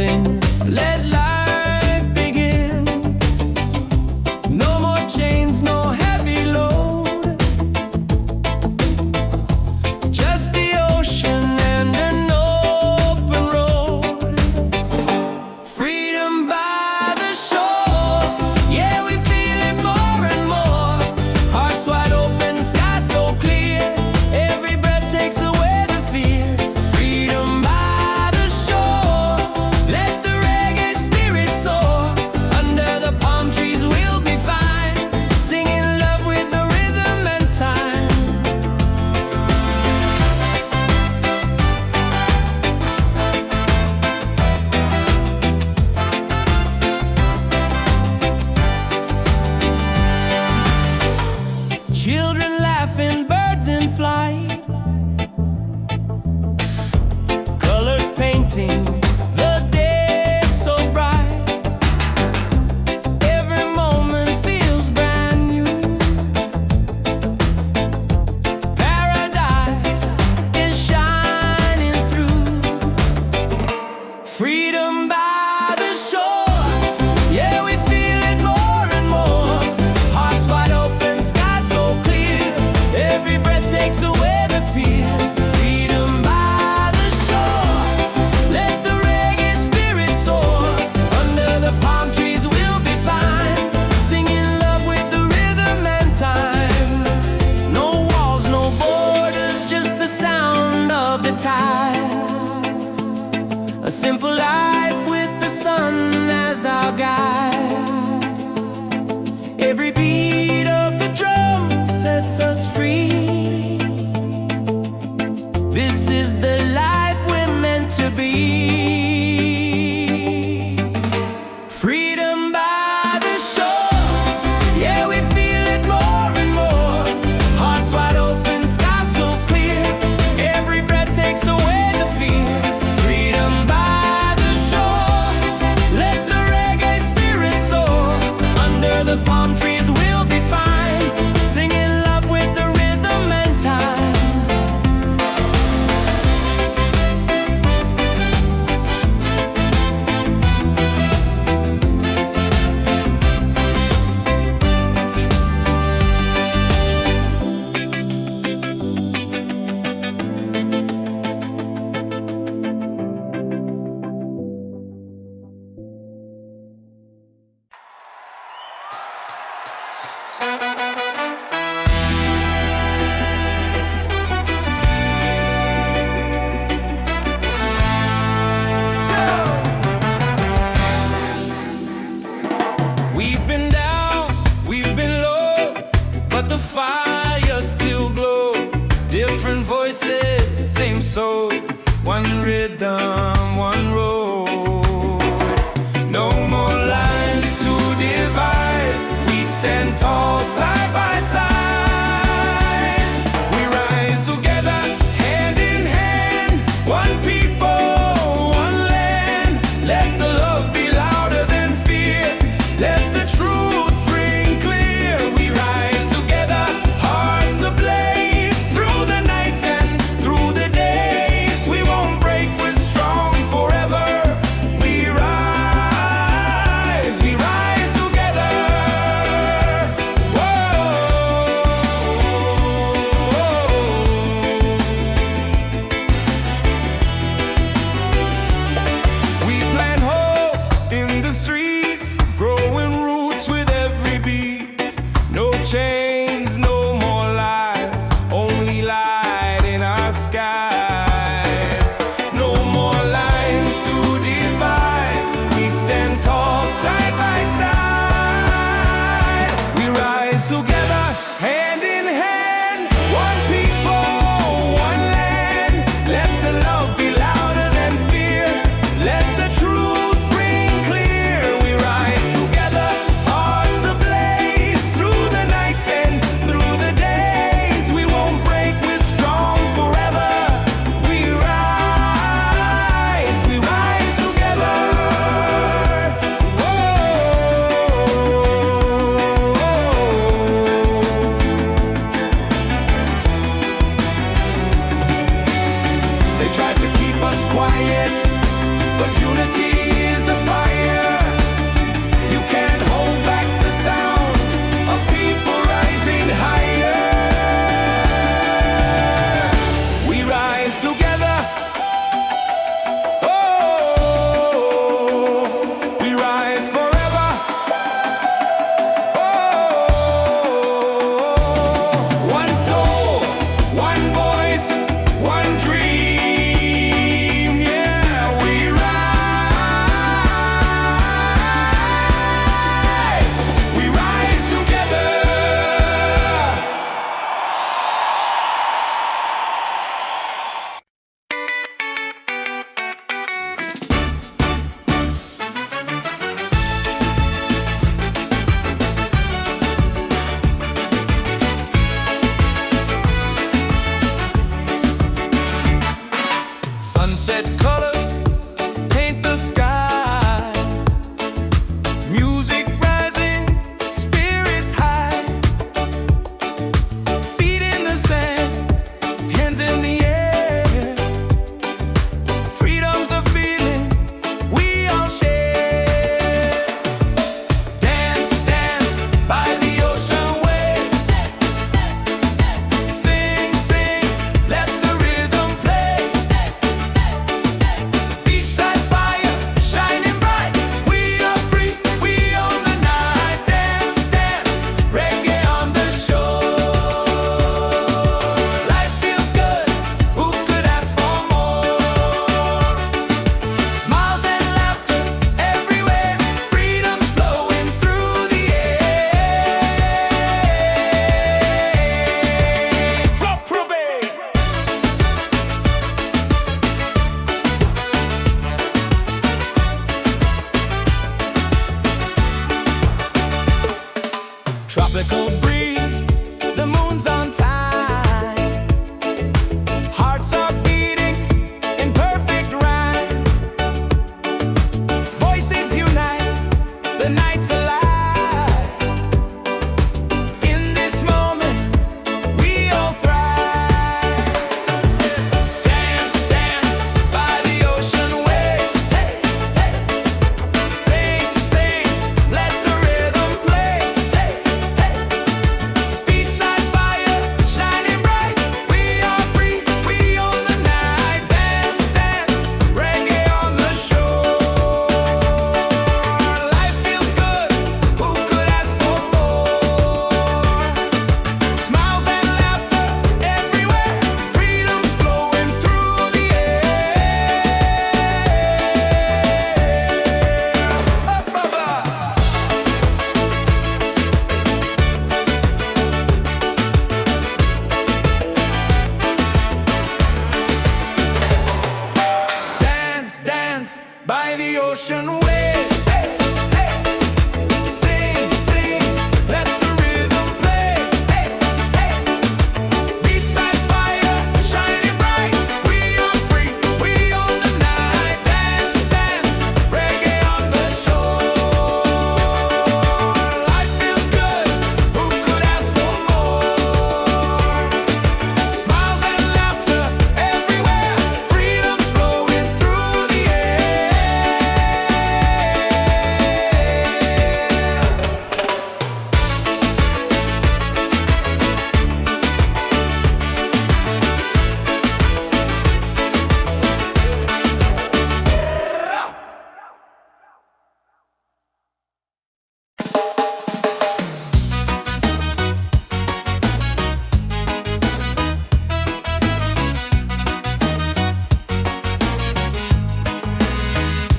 sing, let life begin. No more chains, no heavy load, just the ocean and an open road. Freedom by the shore, yeah, we feel it more and more. Hearts wide open, sky so clear, every breath takes away the fear. Freedom by the shore, let the reggae spirit soar. Under the palm trees we'll be fine, singing love with the rhythm and time. Children laughing, birds in flight, colors painting the day so bright. Every moment feels brand new. Paradise is shining through. Freedom by the shore, yeah, we feel it more and more. Hearts wide open, sky so clear, every breath takes away the fear. Freedom by the shore, let the reggae spirit soar. Under the palm trees we'll be fine, singing love with the rhythm and time. No walls, no borders, just the sound of the tide. A simple life with the sun as our guide. Every beat of the drum sets us free. This is the life we're meant to be. Freedom by the shore, yeah, we feel it more and more. Hearts wide open, sky so clear, every breath takes away the fear. Freedom by the shore, let the reggae spirit soar. Under the palm trees we'll be fine, singing love with the rhythm and time. We've been down, we've been low, but the fire still glows. Different voices, same soul, one rhythm, one road. No more lines to divide, we stand tall side by side. We rise together, hand in hand, one people, one land. Let the love be louder than fear, let the truth ring clear. We rise together, hearts ablaze, through the nights and through the days. We won't break, we're strong forever. We rise together. Whoa. Let color paint the sky. Music rising, spirits high. Feet in the sand, hands in the air. Freedom's a feeling we all share. Dance, dance by the ocean waves. Sing, sing, let the rhythm play. Beachside fire, shining bright. We are free, we own the night. Dance, dance, reggae on the shore. Life feels good, who could ask for more? Smiles and laughter everywhere. Freedom's flowing through the air. Drop probate. Tropical breeze, the moon's on time. Hearts are beating in perfect rhyme. Voices unite, the night's alive. In this moment, we all thrive. Dance, dance by the ocean waves. Hey, hey. Sing, sing, let the rhythm play. Hey, hey. Beachside fire, shining bright. We are free, we own the night. Dance, dance, reggae on the shore. Life feels good, who could ask for more? Smiles and laughter everywhere. Freedom's flowing through the air. Up above. Dance, dance by the ocean waves. Hey, hey. Sing, sing, let the rhythm play. Hey, hey. Beachside fire, shining bright. We are free, we own the night. Dance, dance, reggae on the shore. Life feels good, who could ask for more? Smiles and laughter everywhere. Freedom's flowing through the air.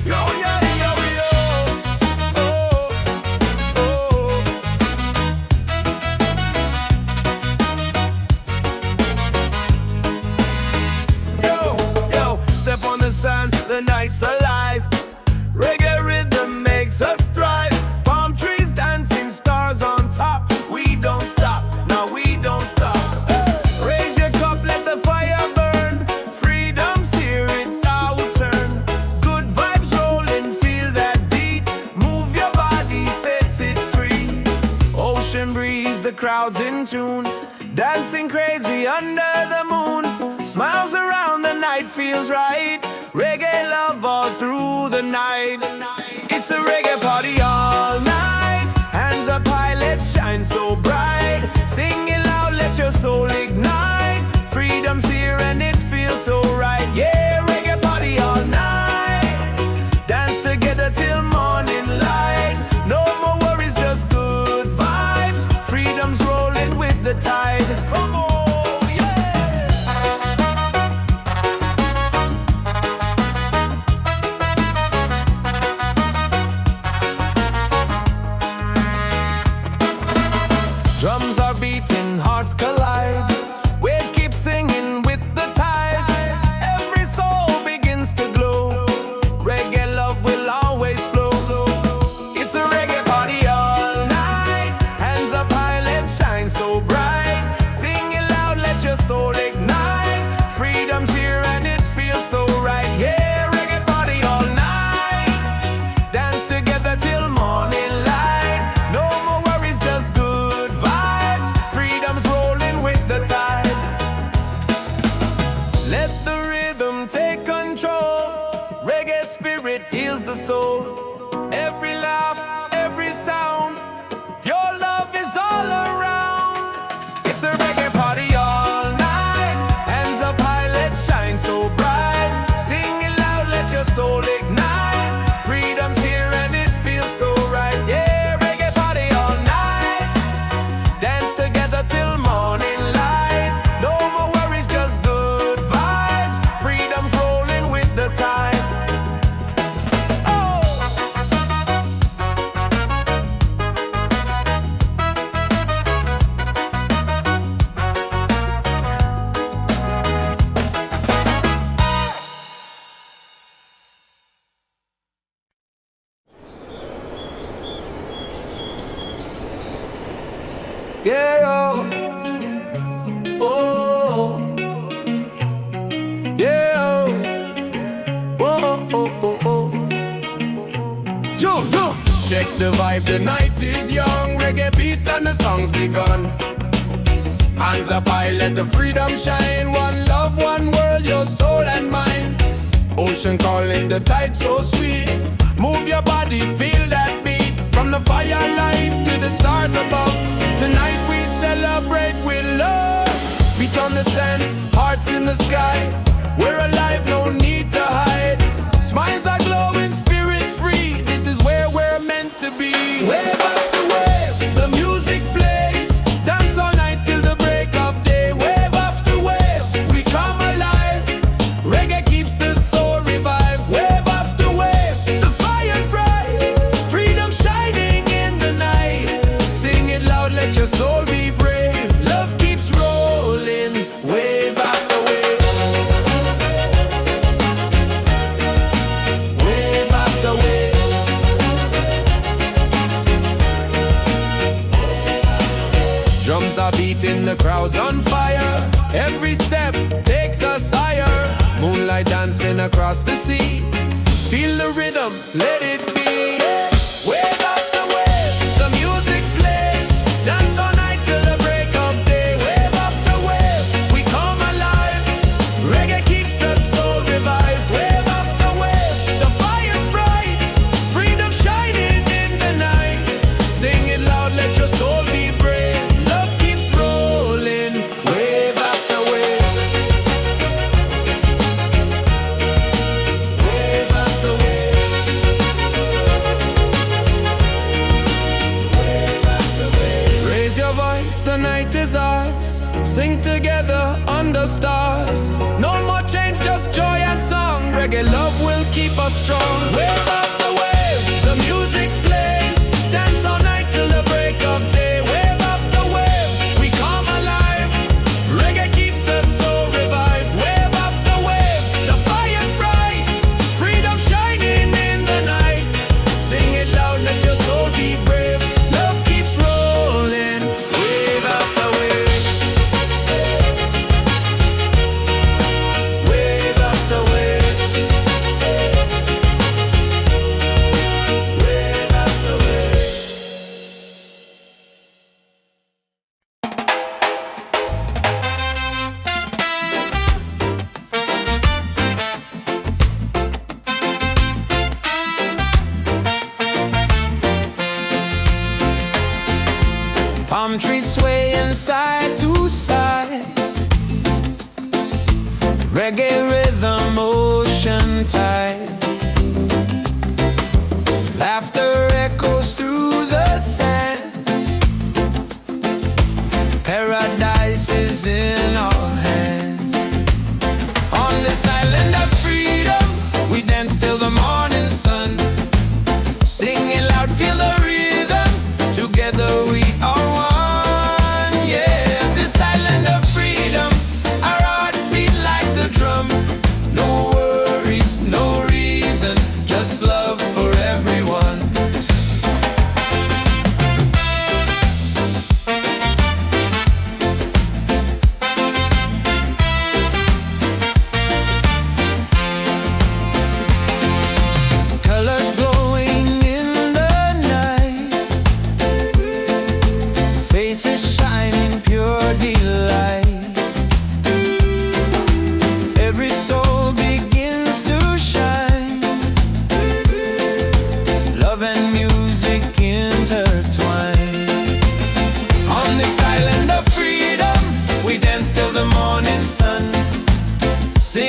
Yo, yo, yo, yo. Oh, oh. Yo, yo, step on the sand, the night's alive. Reggae rhythm makes us thrive. Palm trees dancing, stars on top. We don't stop, no, we don't stop. Raise your cup, let the fire burn. Freedom's here, it's our turn. Good vibes rolling, feel that beat. Move your body, set it free. Ocean breeze, the crowd's in tune. Dancing crazy under the moon. Smiles around, the night feels right. Reggae love all through the night. It's a reggae party all night. Hands up high, let's shine so bright. Sing it loud, let your soul ignite. Freedom's here and it feels so right. Yeah, reggae party all night. Dance together till morning light. No more worries, just good vibes. Freedom's rolling with the tide. Come on, yeah. Drums are beating, hearts collide. Waves keep singing with the tide. the soul. Every laugh, every sound, your love is all around. It's a reggae party all night. Hands up high, let's shine so bright. Sing it loud, let your soul ignite. Freedom's here and it feels so right. Yeah, reggae party all night. Dance together till morning light. No more worries, just good vibes. Freedom's rolling with the tide. Yeah, oh, yeah, oh, oh, oh. Yo. Check the vibe, the night is young. Reggae beat and the song's begun. Hands up high, let the freedom shine. One love, one world, your soul and mine. Ocean calling, the tide so sweet. Move your body, feel that beat. From the firelight to the stars above. Tonight we celebrate with love. Feet on the sand, hearts in the sky. We're alive, no need to hide. Smiles are glowing, spirit free. This is where we're meant to be. Wave after wave, the music plays. Dance all night till the break of day. Wave after wave, we come alive. Reggae keeps the soul revived. Wave after wave, the fire's bright. Freedom shining in the night. Sing it loud, let your soul be brave. Love keeps rolling, wave after wave. Wave after wave. Drums are beating, the crowd's on fire. Every step takes us higher. Moonlight dancing across the sea. Feel the rhythm, let it be. Wave after wave, the music plays. Dance all night till the break of day. Wave after wave, we come alive. Reggae keeps the soul revived. Wave after wave, the fire's bright. Freedom shining in the night. Sing it loud, let your soul be brave. Love keeps rolling, wave after wave. Wave after wave. Raise your voice, the night is ours. Sing together under stars. No more change, just joy and song. Reggae love will keep us strong. Wave after wave, the music plays. Dance all night till the break of day. Wave after wave, we come alive. Reggae keeps the soul revived. Wave after wave, the fire's bright. Freedom shining in the night. Sing it loud, let your soul be brave. Love keeps rolling, wave after wave. Wave after wave. Wave after wave. Palm trees swaying side to side. Reggae rhythm, ocean tide. Laughter echoes through the sand. Paradise is in our hands. On this island of freedom, we dance till the morning sun. Sing it loud, feel the rhythm. Together we are one. Yeah, this island of freedom, our hearts beat like the drum. No worries, no reason, just love for everyone.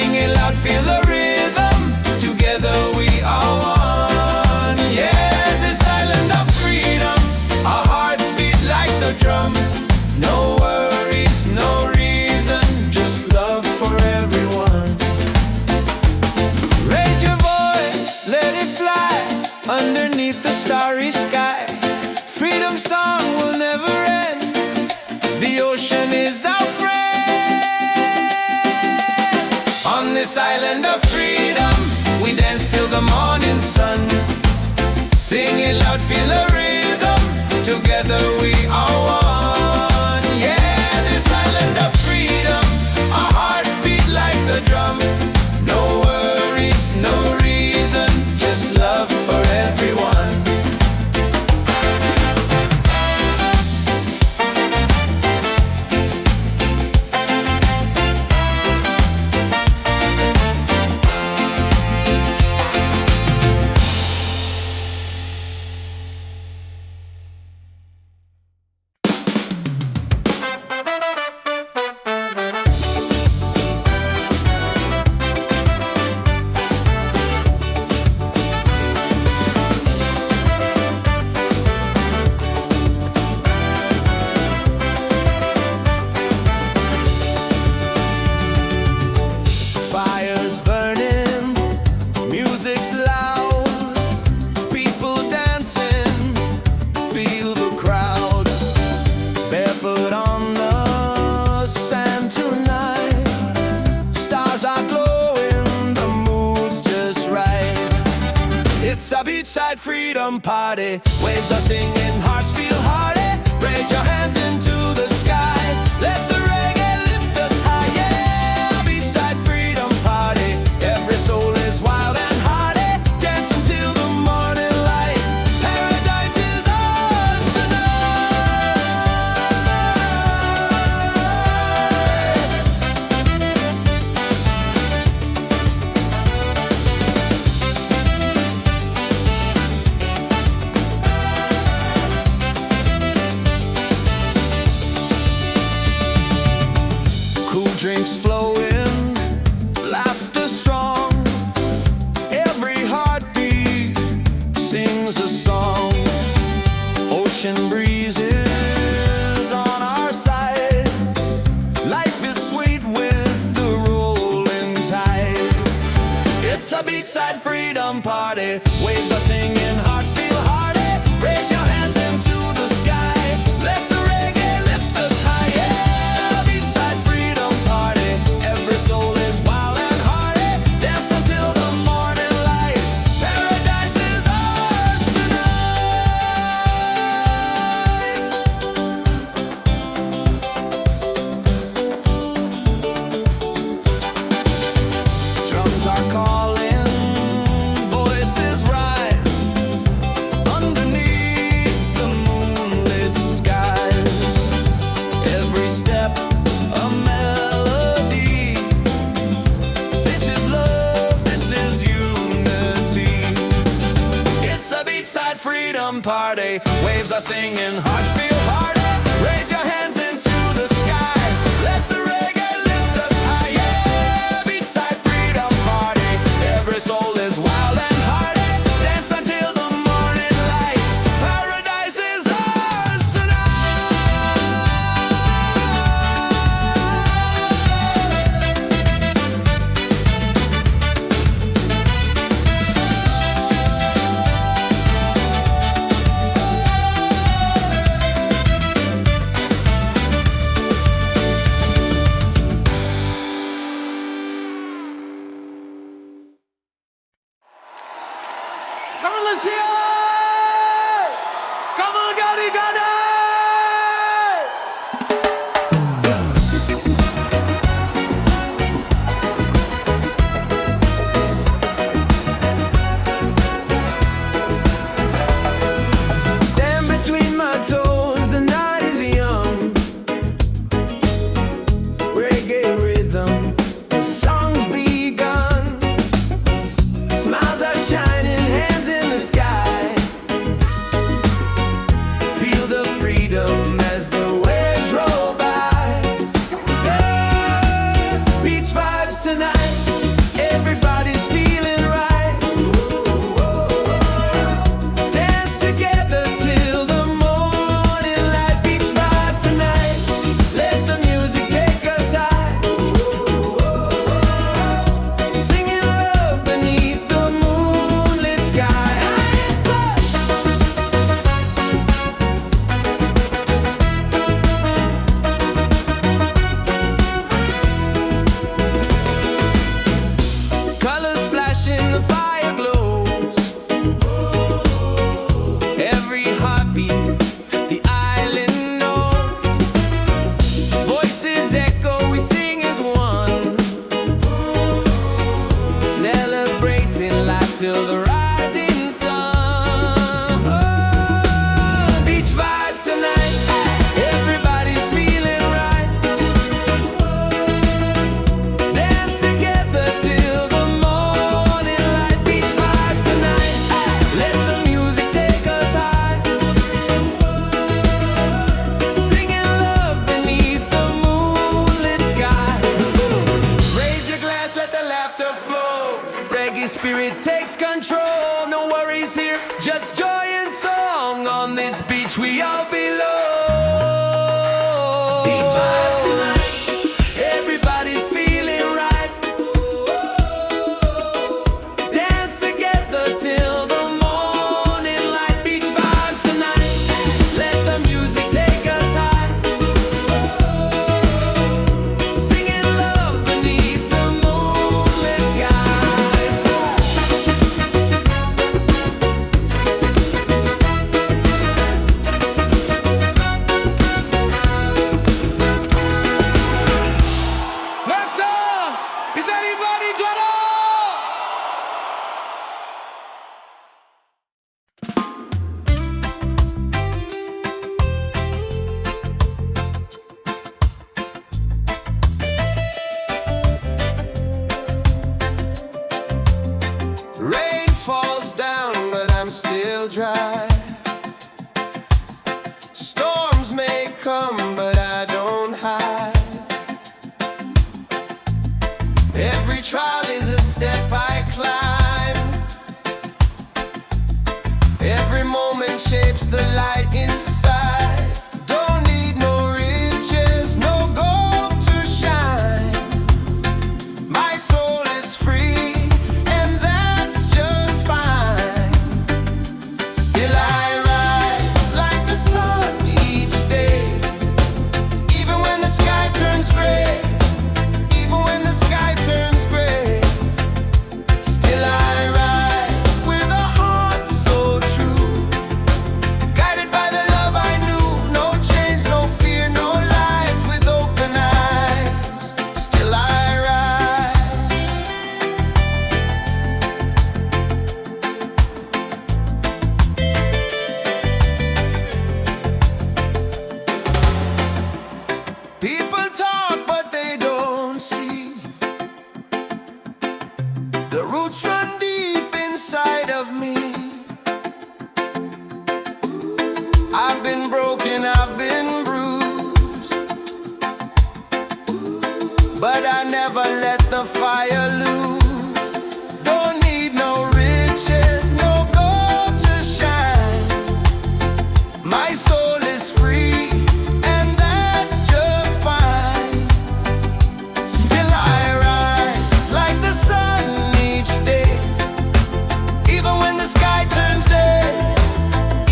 Sing it loud, feel the rhythm. Together we are one. Yeah, this island of freedom. Our hearts beat like the drum. No worries, no reason, just love for everyone. Raise your voice, let it fly underneath the starry sky. Freedom song will never end. The ocean is our friend. On this island of freedom, we dance till the morning sun. Sing it loud, feel the rhythm. Together we are one. Yeah, this island of freedom. Our hearts beat like the drum. No worries, no reason, just love for everyone. Fire's burning, music's loud, people dancing, feel the crowd. Barefoot on the sand tonight, stars are glowing, the mood's just right. It's a beachside freedom party, waves are singing, hearts feel hearty. Raise your hands into the sky, let the reggae lift us high. Yeah, beachside freedom party, every soul is wild and hearty. Dance until the morning light, paradise is ours tonight. Cool drinks flowing, laughter strong. Every heartbeat sings a song. Ocean breezes on our side. Life is sweet with the rolling tide. It's a beachside freedom party. Waves are singing, hearts feel hearty. Raise your hands into the sky. Let the reggae lift us high. Yeah, beachside freedom party. Every soul is wild and hearty. Dance until the morning light. Paradise is ours tonight. Drums are calling, voices rise underneath the moonlit skies. Every step a melody. This is love, this is unity. It's a beachside freedom party. Waves are singing, hearts feel hearty. Raise your hands into the sky. Let the reggae lift us high. Yeah, beachside freedom party. Every soul is wild and hearty. Dance until the morning light. Paradise is ours Come on, let's hear it! Come on, Gotti, Gotti! Sand between my toes, the night is young. Reggae rhythm, the song's begun. Smiles are shining, hands in the sky. Everybody's feeling right. Dance together till the morning light. Beach vibes tonight. Let the music take us high. Singing love beneath the moonlit sky. Colors flashing, the fire glows. Every heartbeat, the island knows. Voices echo, we sing as one. Celebrating life till the rising sun. Oh, beach vibes tonight. Everybody's feeling right. Dance together till the morning light. Beach vibes tonight. Let the music take us high. Singing love beneath the moonlit sky. Raise your glass, let the laughter flow. Reggae spirit takes control. No worries here, just joy and song. On this beach we all belong. Beach vibes tonight. Everybody's feeling right. Dance together till the morning light. Beach vibes tonight. Let the music take us high. Singing love beneath the moonlit skies. Rasta! Is anybody ready? Rain falls down, but I'm still dry. Storms may come, but I don't hide. Every trial is a step I climb. Every moment shapes the light inside. Don't need no riches, no gold to shine. My soul is free, and that's just fine. Still I rise like the sun each day. Even when the sky turns gray. Even when the sky turns gray. Still I rise with a heart so true. Guided by the love I knew. No change, no fear, no lies. With open eyes. Still I rise. People talk, but they don't see. The roots run deep inside of me. I've been broken, I've been bruised, but I never let the fire lose. Don't need no riches, no gold to shine. My soul is free, and that's just fine. Still I rise like the sun each day. Even when the sky turns day.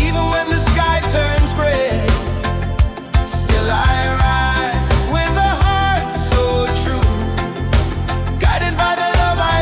Even when the sky turns gray. Still I rise with a heart so true. Guided by the love I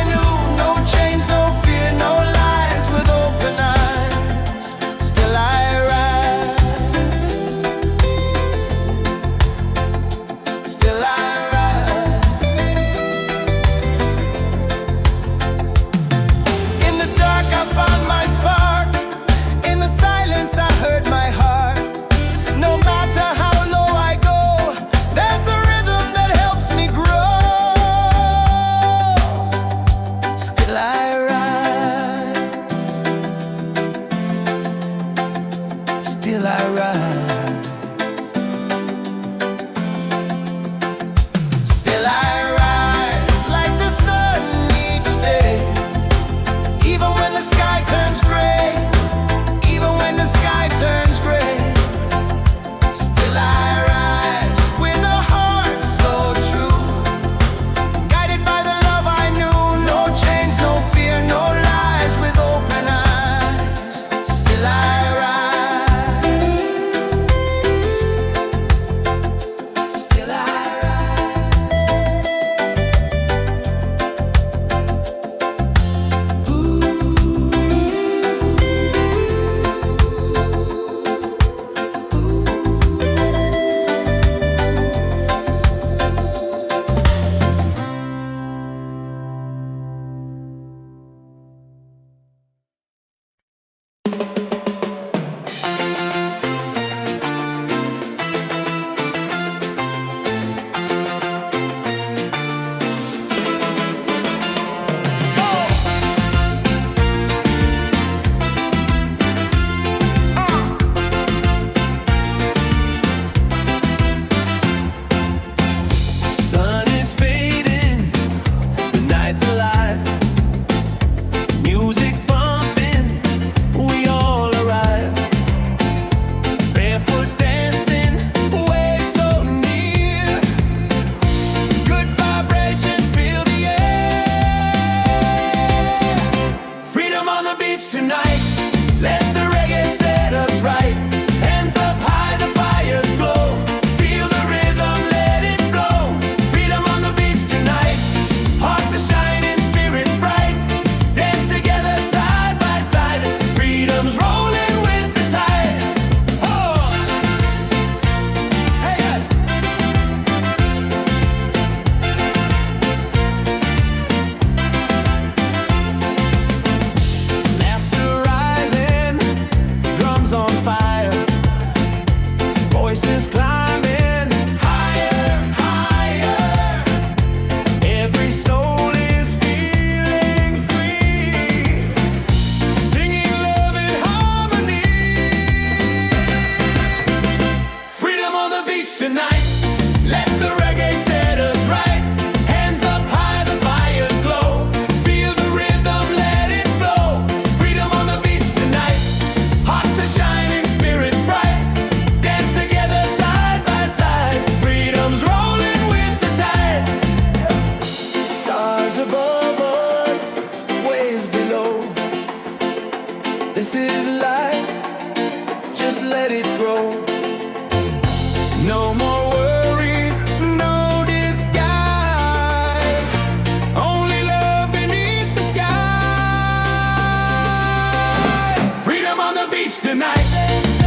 beach tonight.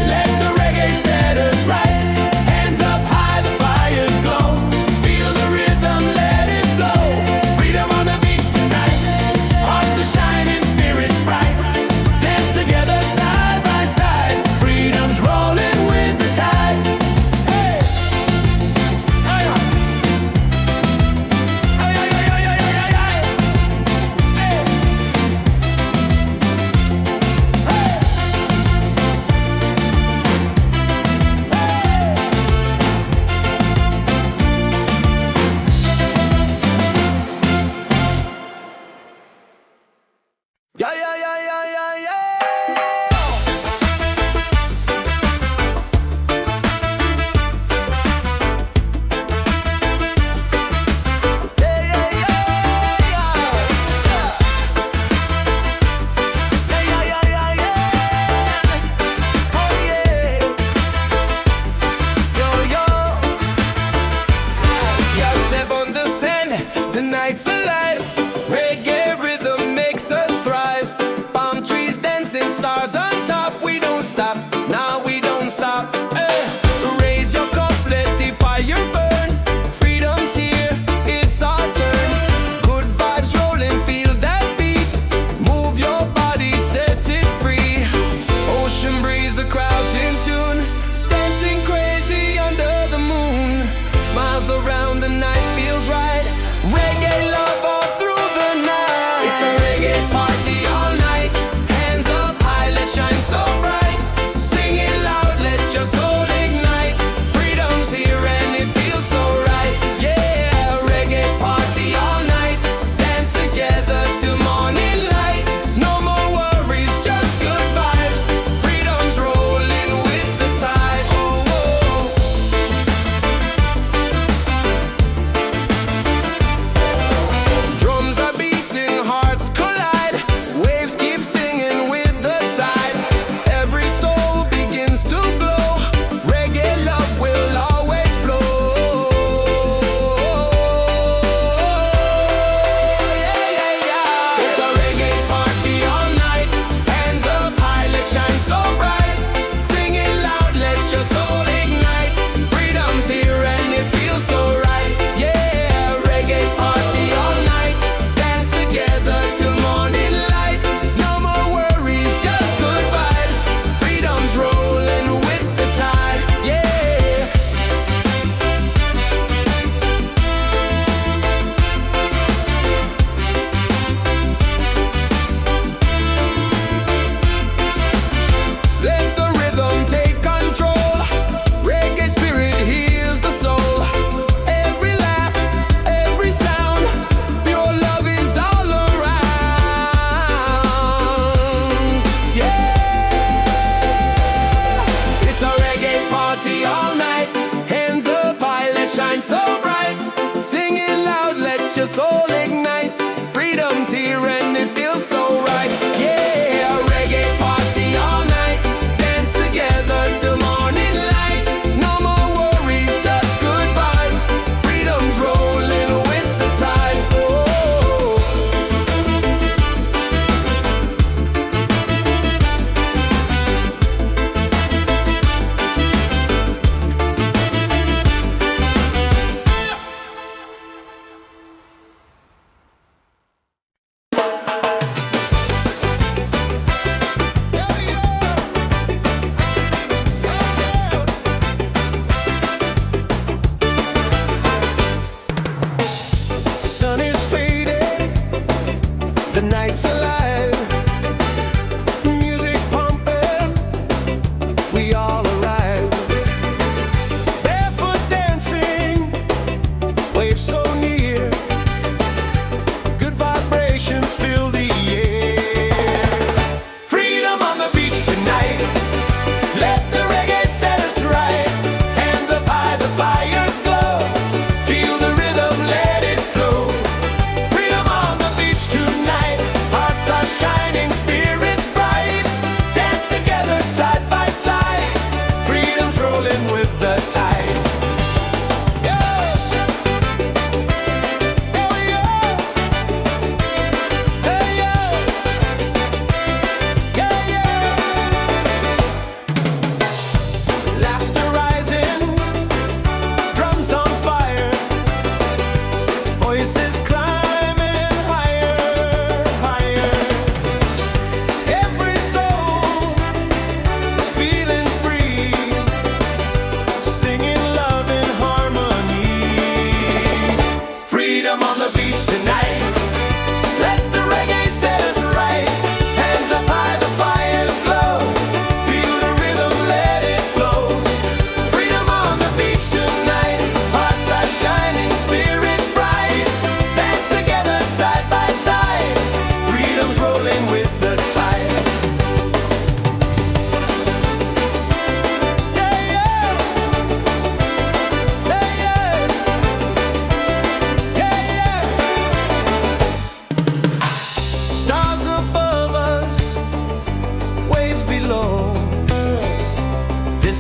Let the reggae set us right. Hands up high, the fires glow. Feel the rhythm, let it flow. Freedom on the beach tonight. Hearts are shining, spirits bright. Dance together side by side. Freedom's rolling with the tide. Hey! Hey! Hey! Hey! Hey! Hey! Hey! Yeah, yeah, yeah, yeah, yeah, yeah. Yeah, yeah, yeah, yeah. Yeah, yeah, yeah, yeah, yeah. Oh, yeah. Yo, yo. Yeah, step on the sand, the night's alive. Reggae rhythm makes us thrive. Palm trees dancing, stars on top. We don't stop, now we don't stop. Raise your cup, let the fire burn. Freedom's here, it's our turn. Good vibes rolling, feel that beat. Move your body, set it free. Ocean breeze, the crowd's in tune. Dancing crazy under the moon. Smiles around, the night feels right. Reggae love all through the night. It's a reggae party all night. Hands up high, let's shine so bright. Sing it loud, let your soul ignite. Freedom's here and it feels so right. Yeah, reggae party all night. Dance together till morning light. No more worries, just good vibes. Freedom's rolling with the tide. Oh, oh. Drums are beating, hearts collide. Waves keep singing with the tide. Every soul begins to glow. Reggae love will always flow. Yeah, yeah, yeah. It's a reggae party all night. Hands up high, let's shine so bright. Sing it loud, let your soul ignite. Freedom's here and it feels so right. Yeah, reggae party all night. Dance together till morning light. No more worries, just good vibes. Freedom's rolling with the tide. Yeah. Let the rhythm take control. Reggae spirit heals the soul. Every laugh, every sound, pure love is all around. Yeah, it's a reggae party all night. Hands up high, let's shine so bright. Sing it loud, let your soul ignite. Freedom's here and it feels so right. Yeah, a reggae party all night. Dance together till morning light. No more worries, just good vibes. Freedom's rolling with the tide. Oh. Sun is fading, the night's alive. Music pumping, we all arrive. Barefoot dancing, waves so near. Good vibrations fill the air. Freedom on the beach tonight. Let the reggae set us right. Hands up high, the fires glow. Feel the rhythm, let it flow. Freedom on the beach tonight. Hearts are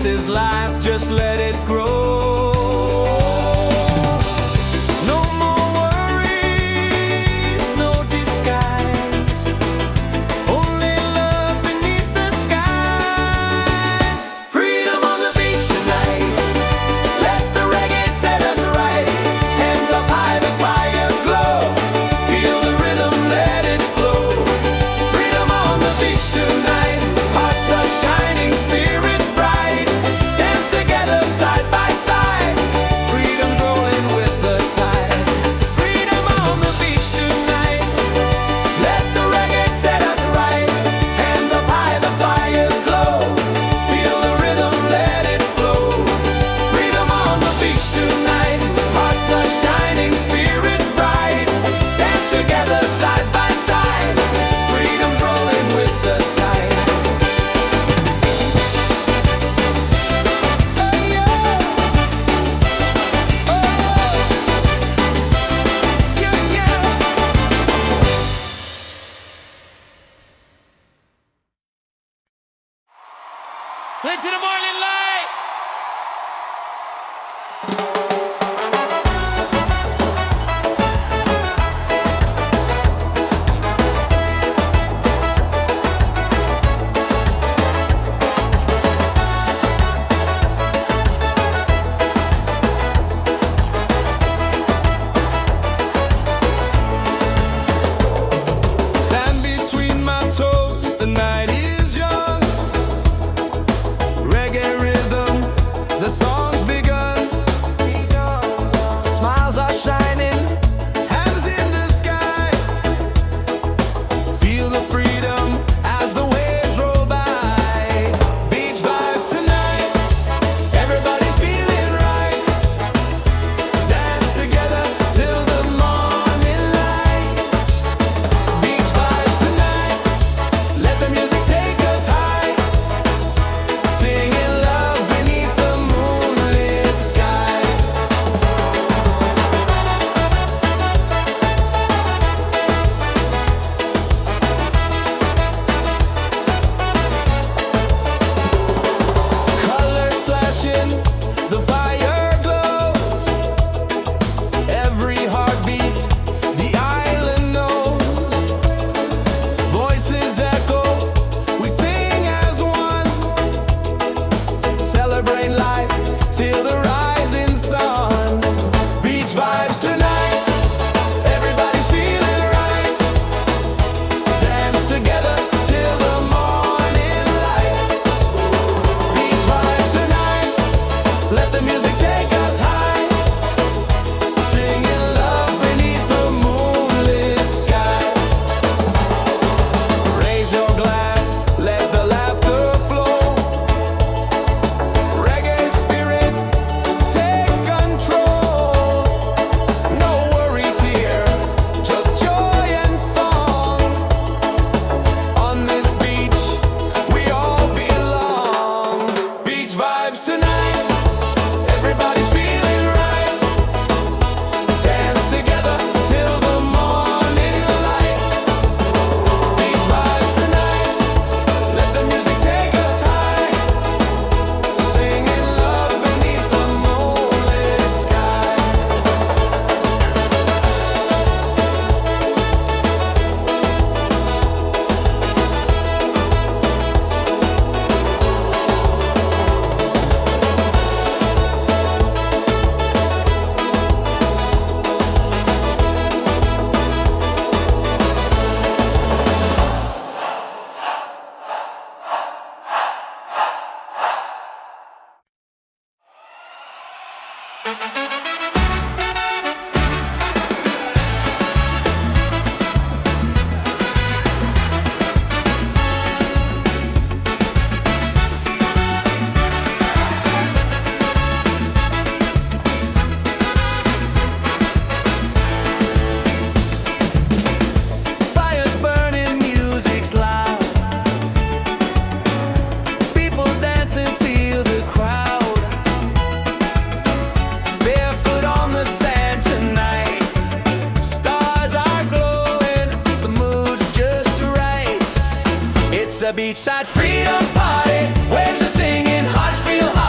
This is life, just let it grow. No more worries, no disguise, only love beneath the skies. Freedom on the beach tonight, let the reggae set us right. Hands up high, the fires glow, feel the rhythm, let it flow. Freedom on the beach tonight, hearts are shining, spirits bright. Dance together side by side, freedom's rolling with the tide. Freedom on the beach tonight, let the reggae set us right. Hands up high, the fires glow, feel the rhythm, let it flow. Freedom on the beach tonight, hearts are shining, spirits bright. Dance together side by side, freedom's rolling with the tide. Oh yeah, yeah, yeah. Into the morning light. Sand between my toes, the night is young. Reggae rhythm, the song's begun. Smiles are shining, hands in the sky. Feel the freedom as the waves roll by. Beach vibes tonight, everybody's feeling right. Dance together till the morning light. Beach vibes tonight, let the music take us high. Singing love beneath the moonlit sky. Colors flashing, the fire glows. Every heartbeat, the island knows. Voices echo, we sing as one. Celebrate life till the rising sun. Beach vibes tonight, everybody's feeling right. Dance together till the morning light. Beach vibes tonight, let the music take us high. Singing love beneath the moonlit sky. Raise your glass, let the laughter flow. Reggae spirit takes control. No worries here, just joy and song. On this beach, we all belong. Beach vibes tonight, everybody's feeling right. Dance together till the morning light. Beach vibes tonight, let the music take us high. Singing love beneath the moonlit sky. Fire's burning, music's loud. People dancing, feel the crowd. Barefoot on the sand tonight. Stars are glowing, the mood's just right. It's a beachside freedom party. Waves are singing, hearts feel high.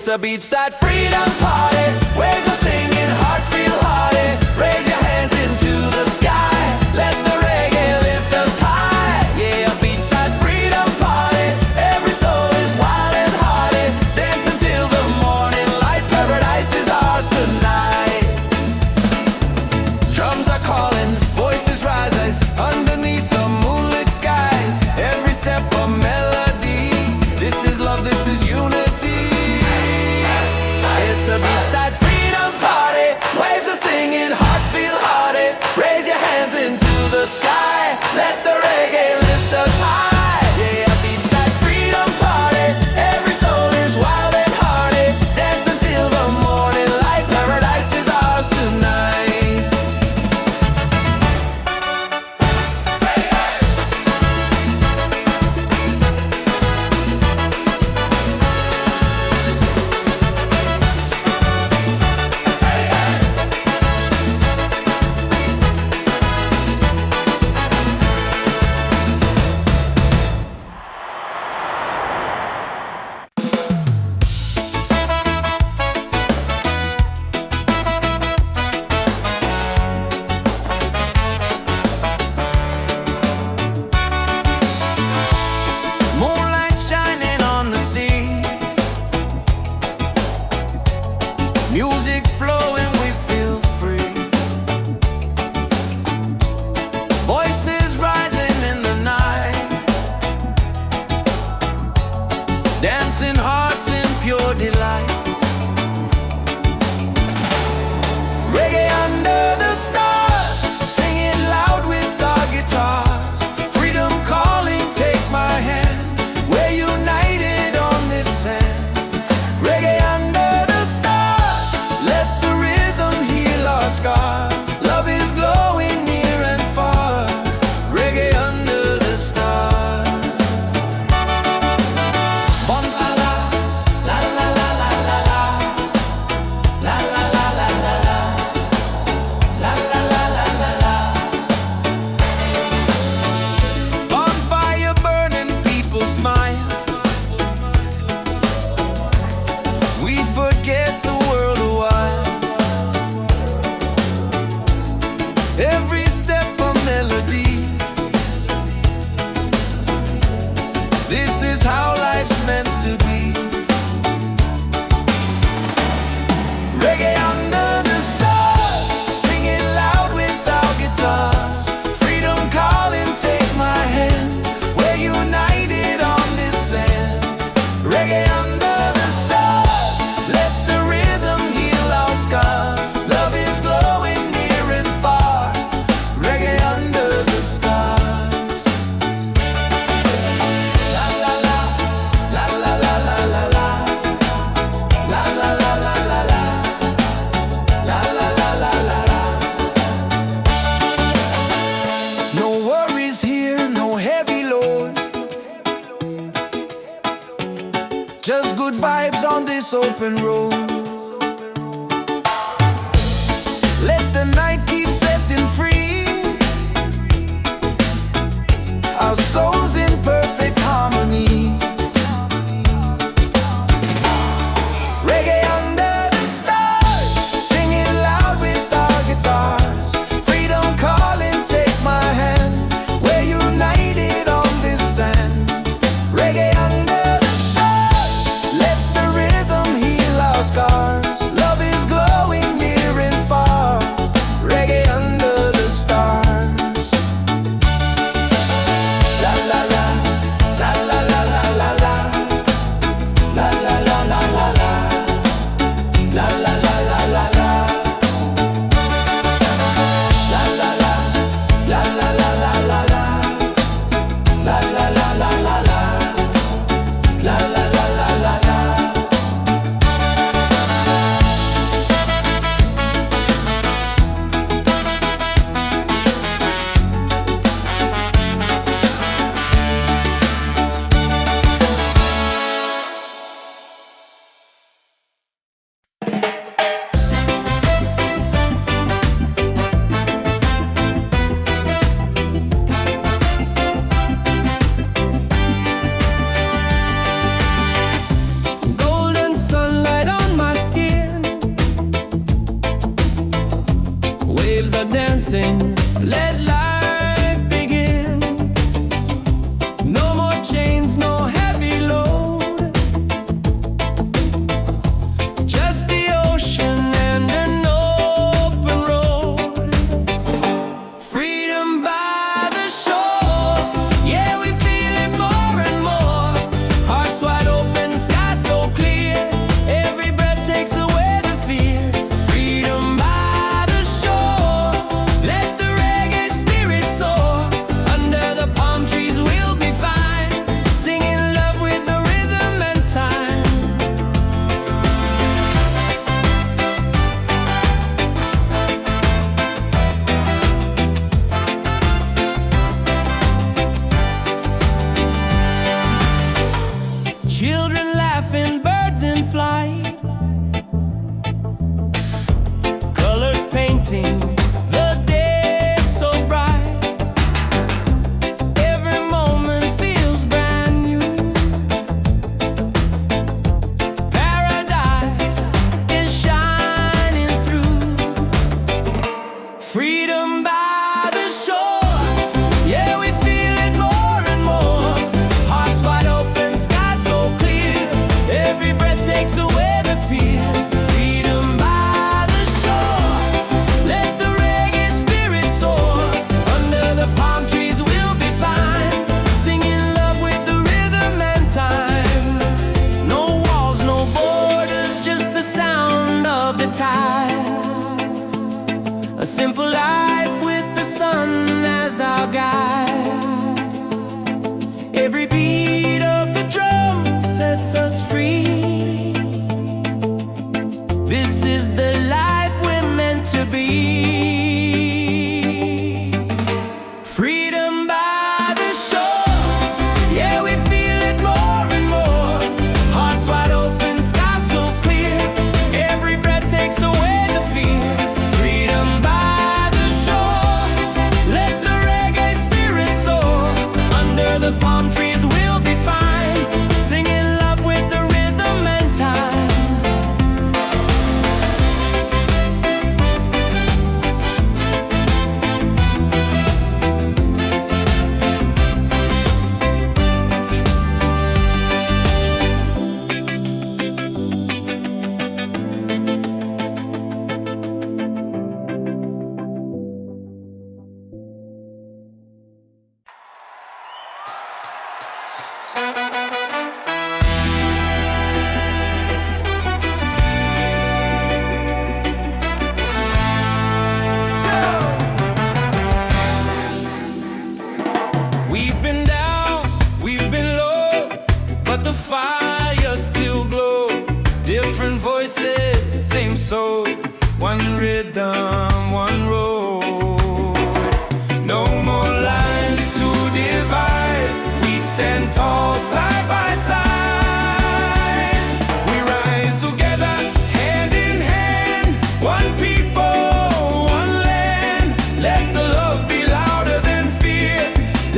a beachside freedom party. Waves are singing, hearts feel hearty. Raise your hands into the sky. Let the reggae lift us high. Yeah, a beachside freedom party. Every soul is wild and hearty. Dance until the morning light. Paradise is ours tonight. Drums are calling, voices rise underneath the moonlit skies. Every step a melody. This is love, this is unity. It's a beachside freedom party. Waves are singing, hearts feel hearty. Raise your hands into the sky. Let the reggae lift us high. Yeah, a beachside freedom party. Every soul is wild and hearty. Dance until the morning light. Paradise is ours tonight. Moonlight shining on the sea. Music flowing, we feel free. Voices rising in the night. Dancing hearts in pure delight. Reggae under the stars. Singing loud with our guitars. Freedom calling, take my hand. We're united on this sand. Reggae under the stars. Let the rhythm heal our scars. Love is glowing near and far. Reggae under the stars. Bum la la, la la la la la la. La la la la la la. La la la la la la. Bonfire burning, people smile. We forget the world a while. Every step a melody. This is how life's meant to be. Reggae under the stars. Singing loud with our guitars. Freedom calling, take my hand. We're united on this sand. Reggae under the stars. Let the rhythm heal our scars. Love is glowing near and far. Reggae under the stars. La la la, la la la la la la. La la la la la la. La la la la la la. No worries here, no heavy load. Just good vibes on this open road. Let the night keep setting free. Our souls in perfect harmony. Reggae under the stars. Singing loud with our guitars. Freedom calling, take my hand. We're united on this sand. Reggae under the stars. Let the rhythm heal our scars. Love is glowing near and far. Reggae under the stars. La la takes away the fear. Freedom by the shore. Let the reggae spirit soar. Under the palm trees we'll be fine, singing love with the rhythm and time. No walls, no borders, just the sound of the tide. A simple life with the sun as our guide. Every beat of the drum sets us free. This is the life we're meant to be. Freedom by the shore. Yeah, we feel it more and more. Hearts wide open, sky so clear. Every breath takes away the fear. Freedom by the shore. Let the reggae spirit soar. Under the palm trees we'll be fine, singing love with the rhythm and time. We've been down, we've been low, but the fire still glows. Different voices, same soul. One rhythm, one road. No more lines to divide. We stand tall side by side. We rise together, hand in hand. One people, one land. Let the love be louder than fear.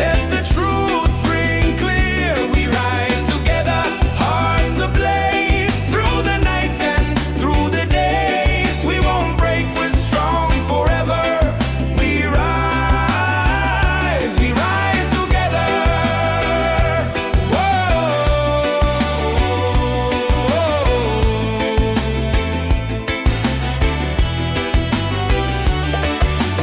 Let the truth ring clear. We rise together, hearts ablaze. Through the nights and through the days, we won't break, we're strong forever. We rise together.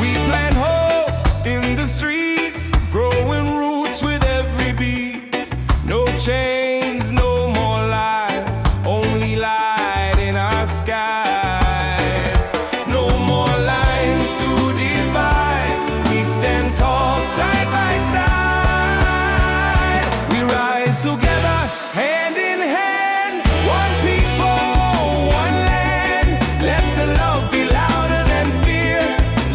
We plant hope in the streets, growing roots with every beat. No chains, no more lies, only light in our skies. No more lines to divide. We stand tall side by side. We rise together, hand in hand. One people, one land. Let the love be louder than fear.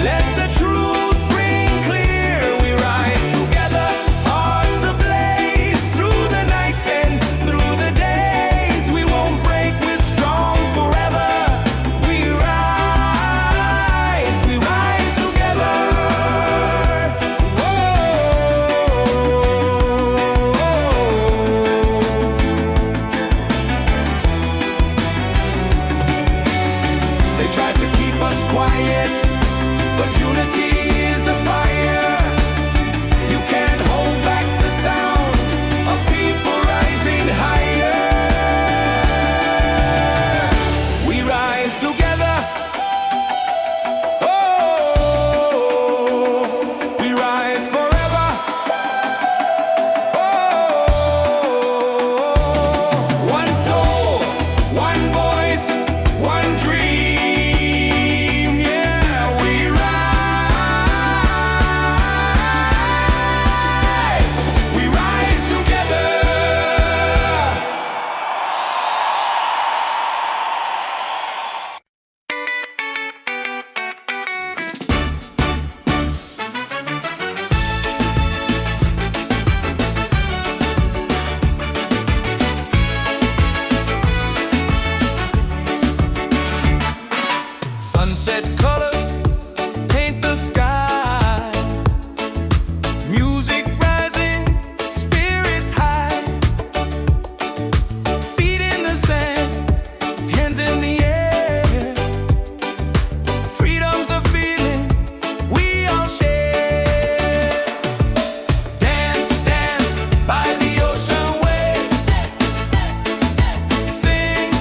Let the truth ring clear. We rise together, hearts ablaze. Through the nights and through the days, we won't break, we're strong forever. We rise together. They tried to keep us quiet, but unity is a fire. You can't hold back the sound of people rising higher. We rise together. Oh, we rise forever. Oh, one soul, one voice, one dream. Yeah, we rise together. Sunset color, paint the sky. Music rising, spirits high. Feet in the sand, hands in the air. Freedom's a feeling we all share. Dance, dance by the ocean waves. Sing,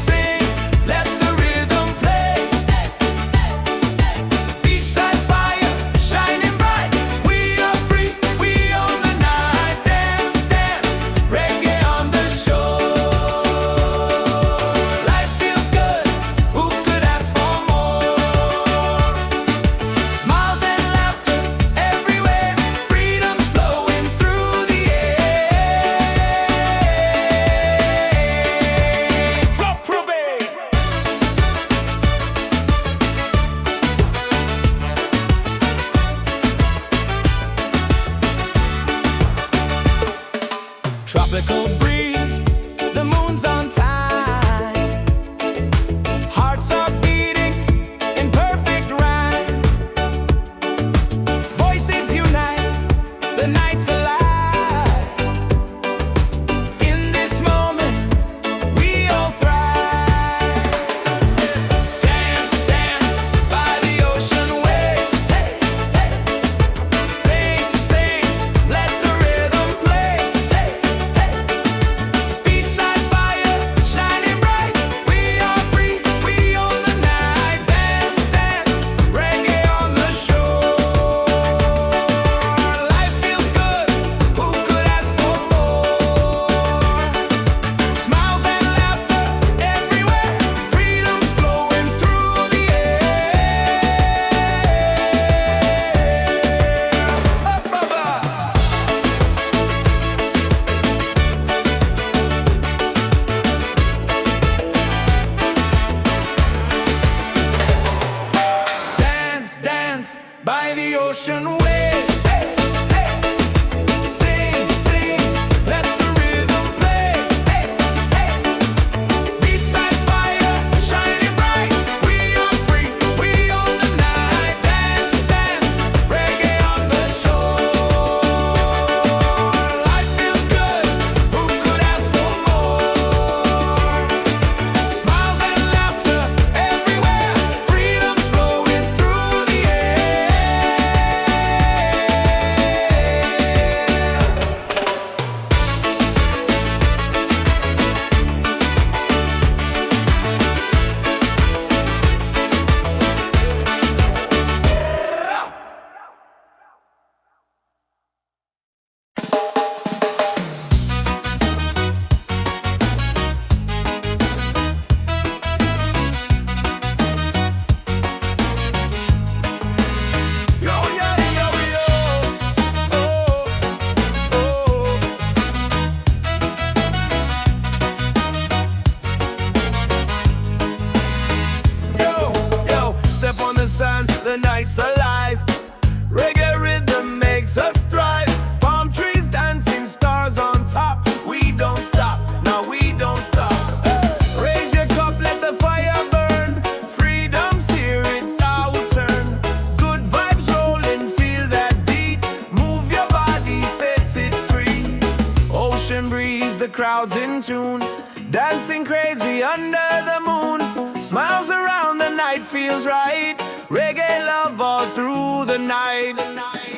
Smiles around, the night feels right. Reggae love all through the night.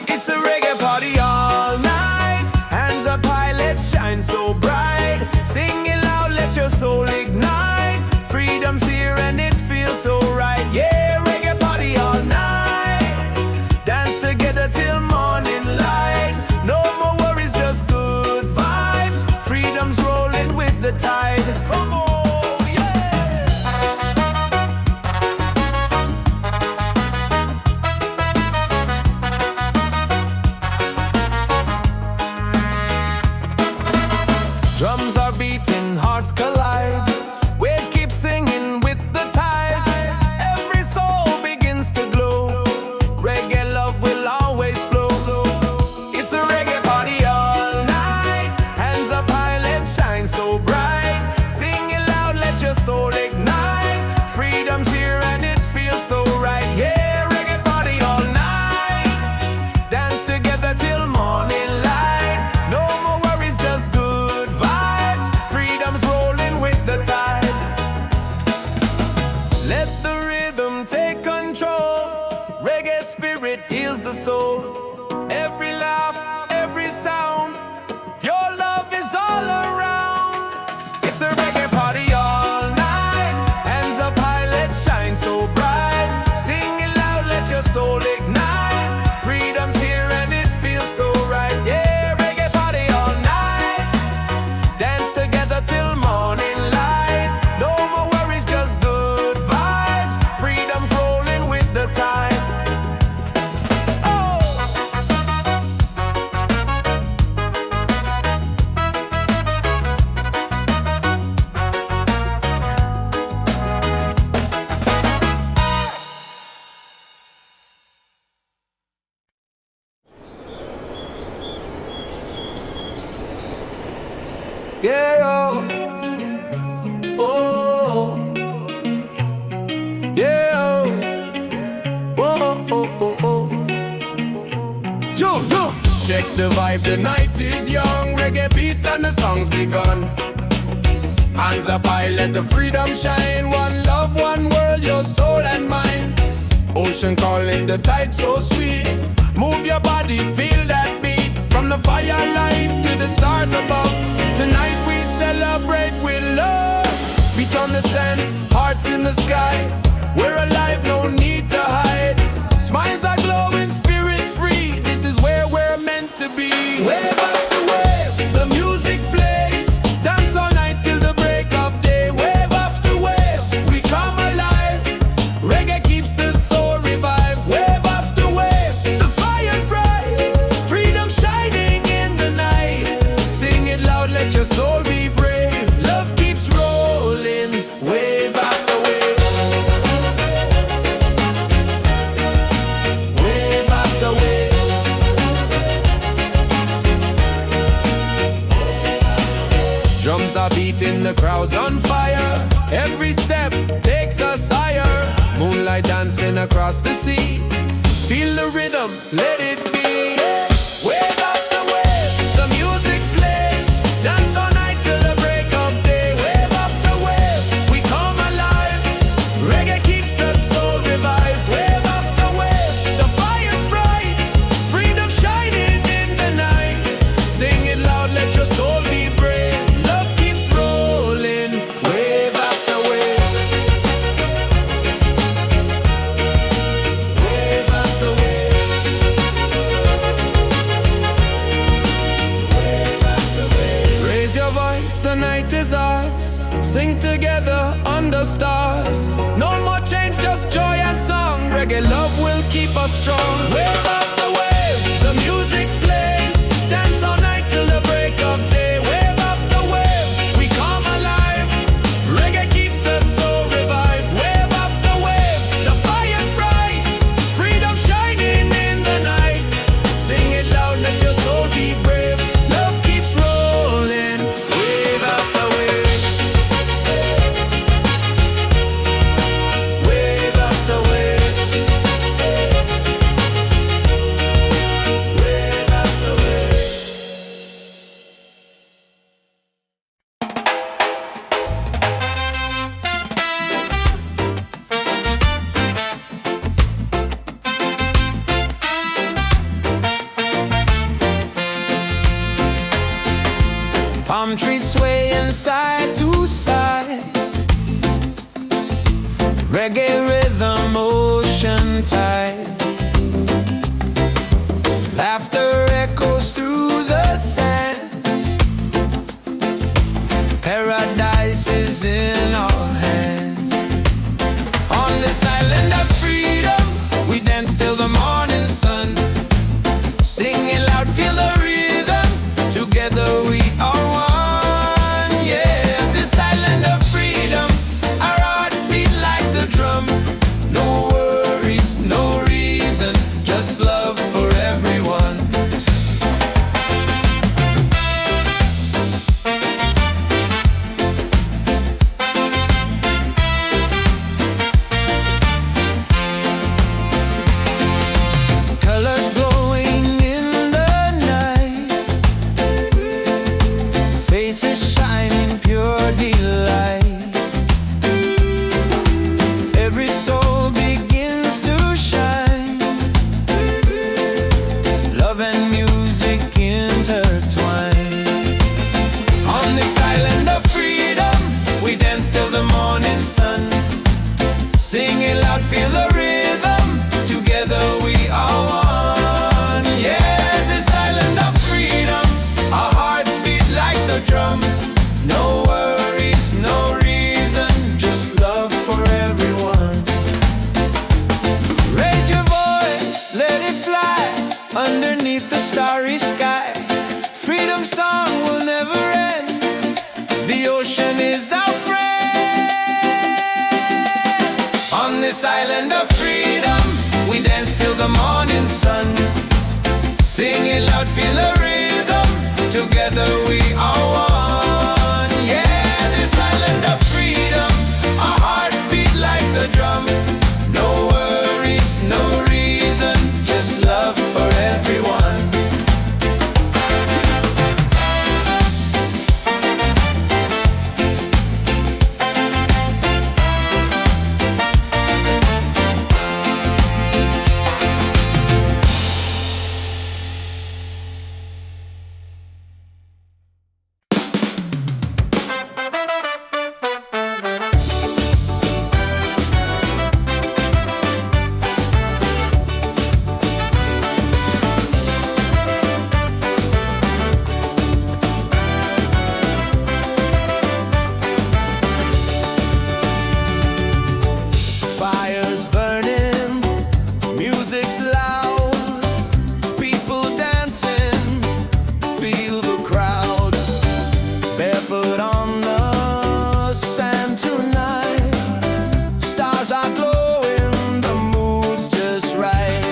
It's a reggae party all night. Hands up high, let's shine so bright. Sing it loud, let your soul ignite. Freedom's here and it feels so right. Yeah, reggae party all night. Dance together till morning light. No more worries, just good vibes. Freedom's rolling with the tide. Come on. Drums are beating, hearts collide. Waves keep singing with the tide. Every soul begins to glow. Reggae love will always flow. It's a reggae party all night. Hands up high, let's shine so bright. Sing it loud, let your soul ignite. Freedom's here and it feels so right. Yeah, reggae party all night. Dance together till morning light. No more worries, just good vibes. Freedom's rolling with the tide. Let the rhythm take control. Reggae spirit heals the soul. Every laugh, every sound, your love is all around. It's a reggae party all night. Hands up high, let's shine so bright. Sing it loud, let your soul ignite. Freedom's here and it feels so right. Yeah, reggae party all night. Dance together till morning light. No more worries, just good vibes. Freedom's rolling with the tide. Oh! Yeah, oh, oh, yeah, oh, oh, oh, oh, oh. Yo, yo. Check the vibe, the night is young. Reggae beat and the song's begun. Hands up high, let the freedom shine. One love, one world, your soul and mine. Ocean calling, the tide so sweet. Move your body, feel that beat. From the firelight to the stars above. Tonight we celebrate with love. Feet on the sand, hearts in the sky. We're alive, no need to hide. Smiles are glowing, spirit free. This is where we're meant to be. Wave after wave, the music plays. Dance all night till the break of day. Wave after wave, we come alive. Reggae keeps the soul revived. Wave after wave, the fire's bright. Freedom shining in the night. Sing it loud, let your soul be brave. Love keeps rolling, wave after wave. Wave after wave. Drums are beating, the crowd's on fire. Every step takes us higher. Moonlight dancing across the sea. Feel the rhythm, let it be. Wave after wave, the music plays. Dance all night till the break of day. Wave after wave, we come alive. Reggae keeps the soul revived. Wave after wave, the fire's bright. Freedom shining in the night. Sing it loud, let your soul be brave. Love keeps rolling, wave after wave. Wave after wave. Wave after wave. Raise your voice, the night is ours. Sing together under stars. No more change, just joy and song. Reggae love will keep us strong. Wave after wave, the music plays. Dance all night till the break of day. Wave after wave, we come alive. Reggae keeps the soul revived. Wave after wave, the fire's bright. Freedom shining in the night. Sing it loud, let your soul be brave. Love keeps rolling, wave after wave. Wave after wave. reggae rhythm, ocean tide. Laughter echoes through the sand. Paradise is in our hands. On this island of freedom, we dance till the morning sun. Singing loud, feel the rhythm. Together we are one. Yeah, this island of freedom, our hearts beat like the drum. No worries, no reason, just love for everyone. Colors glowing in the night, faces shining pure delight. Every soul begins to shine. Love and music intertwine. On this island of freedom, we dance till the morning sun. Singing loud, feel the rhythm. Together we are one. Yeah, this island of freedom, our hearts beat like the drum. No worries, no reason, just love for everyone. Raise your voice, let it fly underneath the starry sky. Freedom song will never end. The ocean is our friend. On this island of freedom, we dance till the morning sun. Singing loud, feel the rhythm. Together we are one. Yeah, this island of freedom, our hearts beat like the drum. No worries, no reason, just love for everyone. Fire's burning, music's loud, people dancing, feel the crowd. Barefoot on the sand tonight, stars are glowing, the mood's just right.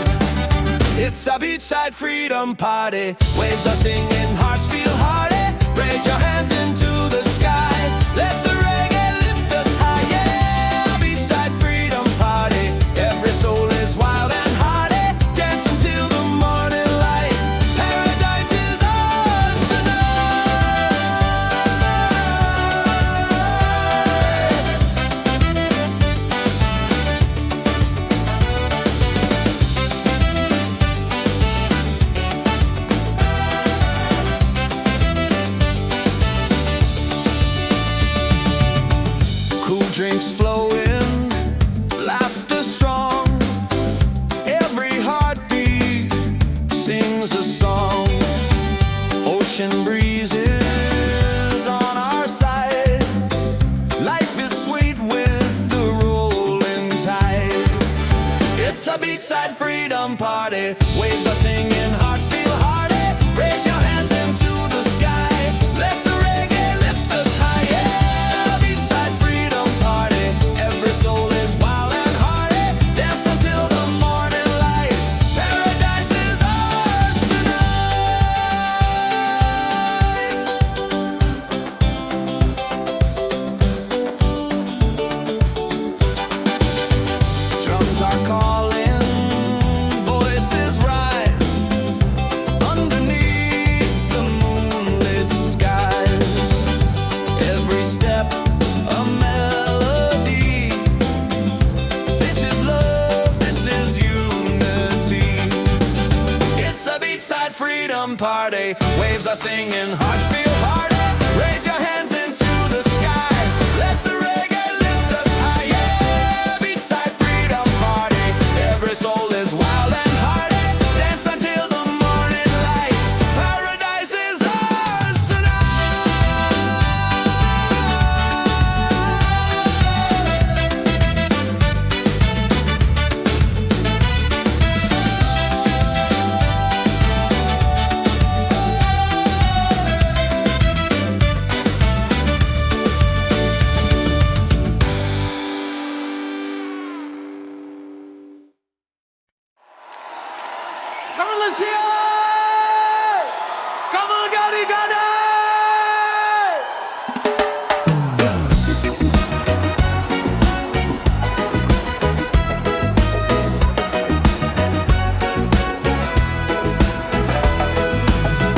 It's a beachside freedom party, waves are singing, hearts feel hearty. Raise your hands into the sky, let the reggae lift us high. Yeah, beachside freedom party, every soul is wild and hearty. Dance until the morning light, paradise is ours tonight. Cool drinks flowing, laughter strong. Every heartbeat sings a song. Ocean breezes on our side. Life is sweet with the rolling tide. It's a beachside freedom party, waves are singing, hearts feel hearty. Raise your hands into the sky, let the reggae lift us high. Yeah, beachside freedom party, every soul is wild and hearty. Dance until the morning light, paradise is ours tonight. Drums are calling, voices rise underneath the moonlit skies. Every step a melody. This is love, this is unity. It's a beachside freedom party, waves are singing, hearts feel hearty. Raise your hands into the sky, let the reggae lift us high. Yeah, beachside Come on, Gary, Gary!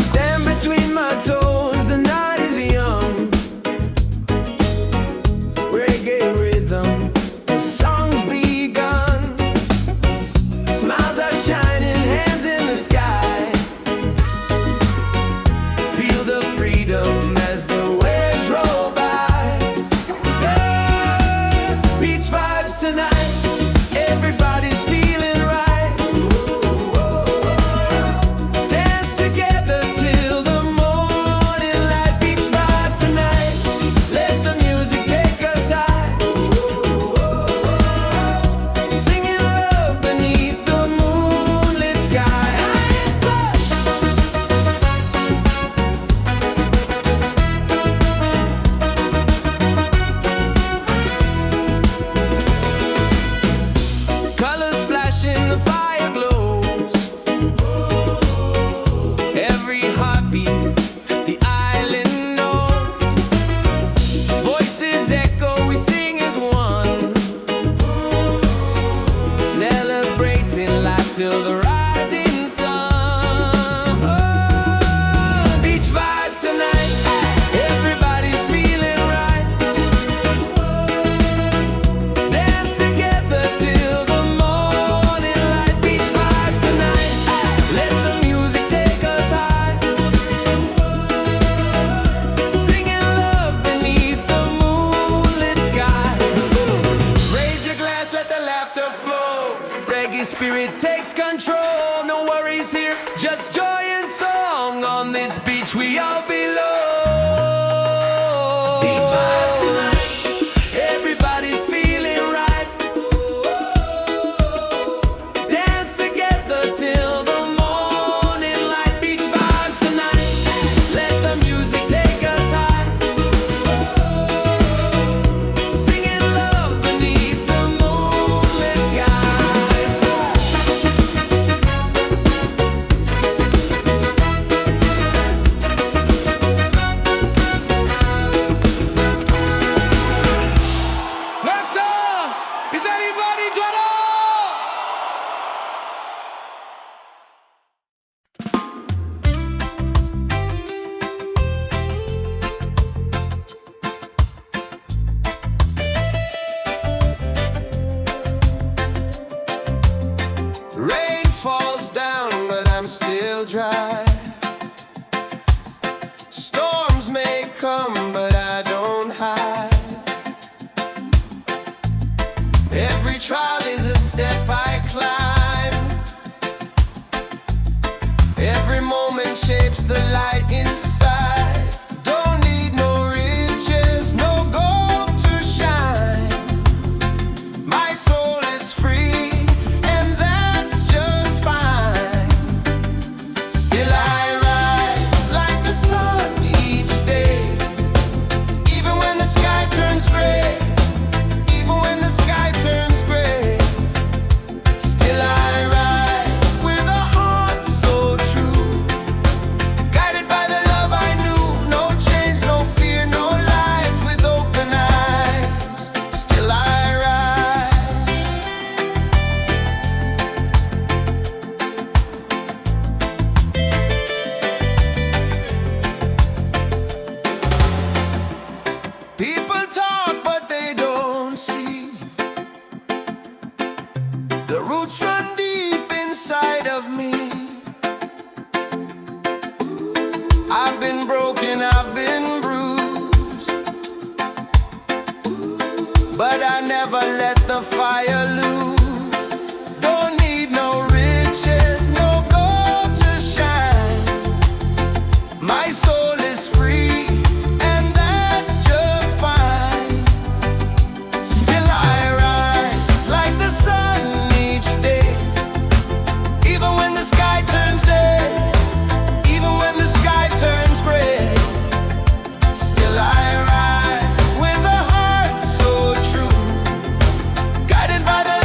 Sand between my toes, the night is young. Reggae rhythm, the song's begun. Smiles are shining, hands in the sky. Feel the freedom as the waves roll by. Yeah, beach vibes tonight, everybody's feeling right. Dance together till the morning light. Beach vibes tonight, let the music take us high. Singing love beneath the moonlit sky. Colors flashing, the fire glows. Every heartbeat, the island knows. Voices echo, we sing as one. Celebrating life till the rising sun. Oh, beach vibes tonight, everybody's feeling right. Dance together till the morning light. Beach vibes tonight, let the music take us high. Singing love beneath the moonlit sky. Raise your glass, let the laughter flow. Reggae spirit takes control. No worries here, just joy and song. On this beach we all belong. Beach vibes tonight, everybody's feeling right. Dance together till the morning light. Beach vibes tonight, let the music take us high. Singing love beneath the moonlit skies. Nessa, is anybody done up? Rain falls down, but I'm still dry. Storms may come, but I don't hide. Every trial is a step I climb. Every moment shapes the light inside. Don't need no riches, no gold to shine. My soul is free, and that's just fine. Still I rise like the sun each day. Even when the sky turns gray, even when the sky turns gray. Still I rise with a heart so true. Guided by the love I knew. No chains, no fear, no lies. With open eyes, still I rise. People talk, but they don't see. The roots run deep inside of me. I've been broken, I've been bruised, but I never let the fire lose. Don't need no riches, no gold to shine. My soul is free, and that's just fine. Still I rise like the sun each day. Even when the sky turns day, even when the sky turns gray. Still I rise with a heart so true. Guided by the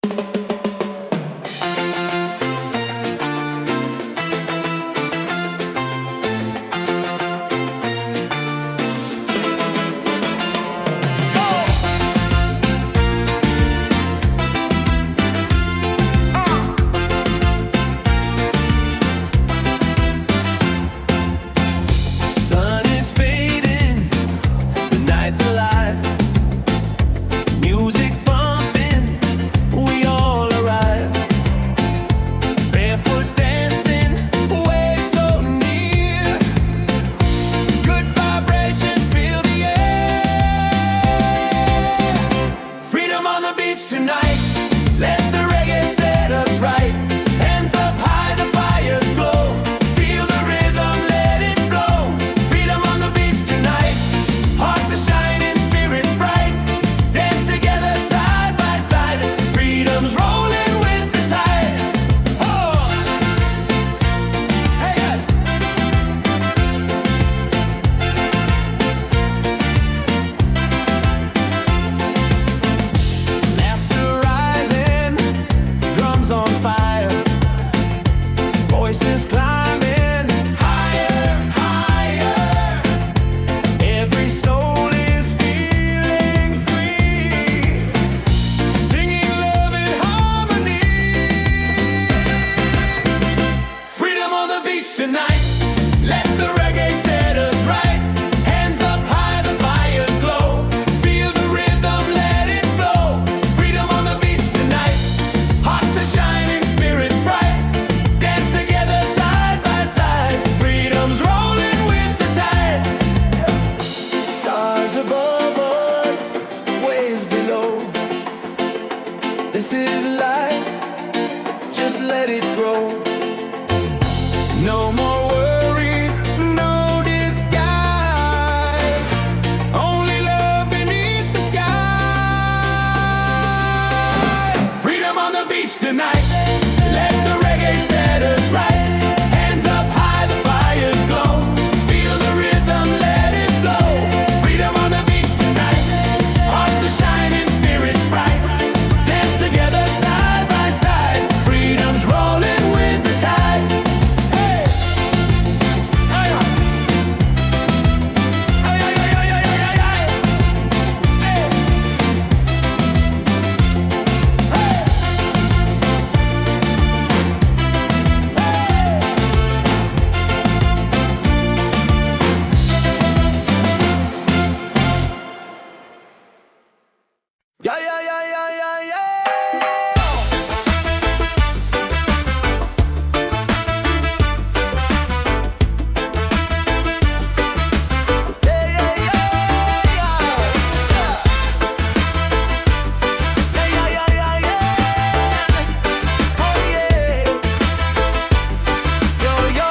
Sun is fading, the night's alive. Music bumping, we all arrive. Barefoot dancing, waves so near. Good vibrations fill the air. Freedom on the beach tonight. Let the reggae set us right. Hands up high, the fires glow. Feel the rhythm, let it flow. Freedom on the beach tonight. Hearts are shining, spirits bright. Dance together side by side. Freedom's rolling with the tide. Oh! Hey, yeah. Laughter rising, drums on fire. Voices climbing higher, higher. Every soul is feeling free, singing love in harmony. Freedom on the beach tonight. Let the reggae set us right. Hands up high, the fires glow. Feel the rhythm, let it flow. Freedom on the beach tonight. Hearts are shining, spirits bright. Dance together side by side. Freedom's rolling with the tide. Stars above us, waves below. This is life, just let it grow. No more worries, no disguise. Only love beneath the sky. Freedom on the beach tonight. Let the reggae set us right. Hands up high, the fires glow. Feel the rhythm, let it flow. Freedom on the beach tonight. Hearts are shining, spirits bright. Dance together side by side. Freedom's rolling with the tide. Hey! Hey! Hey! Hey! Hey! Hey! Hey! Hey! Yeah, yeah, yeah, yeah, yeah, yeah. Yeah, yeah, yeah, yeah. Yeah, yeah, yeah, yeah, yeah. Oh, yeah. Yo, yo.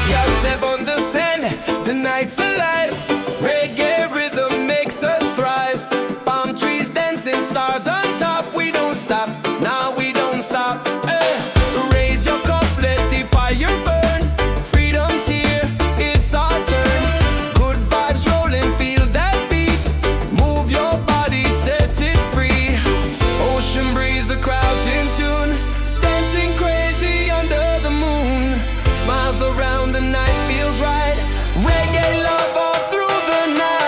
Yeah, step on the sand, the night's alive. Reggae rhythm makes us thrive. Palm trees dancing, stars on top. We don't stop, now we don't stop. Raise your cup, let the fire burn. Freedom's here, it's our turn. Good vibes rolling, feel that beat. Move your body, set it free. Ocean breeze, the crowd's in tune. Dancing crazy under the moon. Smiles around, the night feels right. Reggae love all through the night.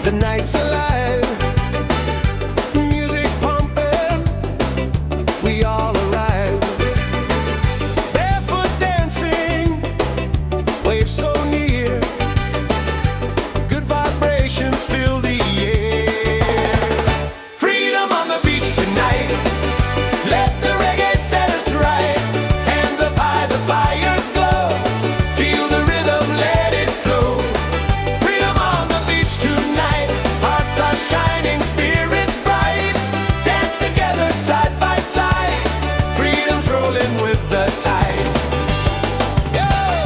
the night's alive. Music pumping, we all arrive. Barefoot dancing, waves so near. Good vibrations fill the air. Freedom on the beach tonight. Let the reggae set us right. Hands up high, the fires glow. Feel the rhythm, let it flow. Freedom on the beach tonight. Hearts are shining, spirits bright. Dance together side by side. Freedom's rolling with the tide. Yeah.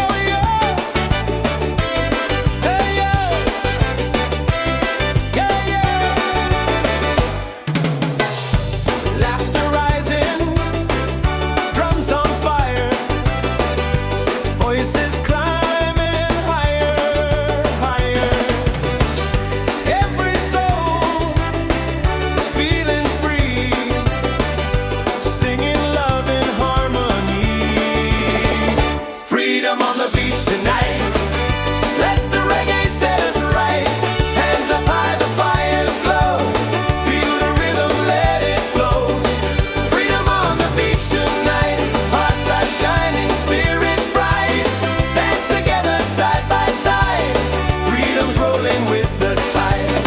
Oh yeah. Hey yeah. Yeah yeah. Laughter rising, drums on fire, voices climbing higher, higher. Every soul is feeling free, singing love in harmony. Freedom on the beach tonight. Let the reggae set us right. Hands up high, the fires glow. Feel the rhythm, let it flow. Freedom on the beach tonight. Hearts are shining, spirits bright. Dance together side by side. Freedom's rolling with the tide.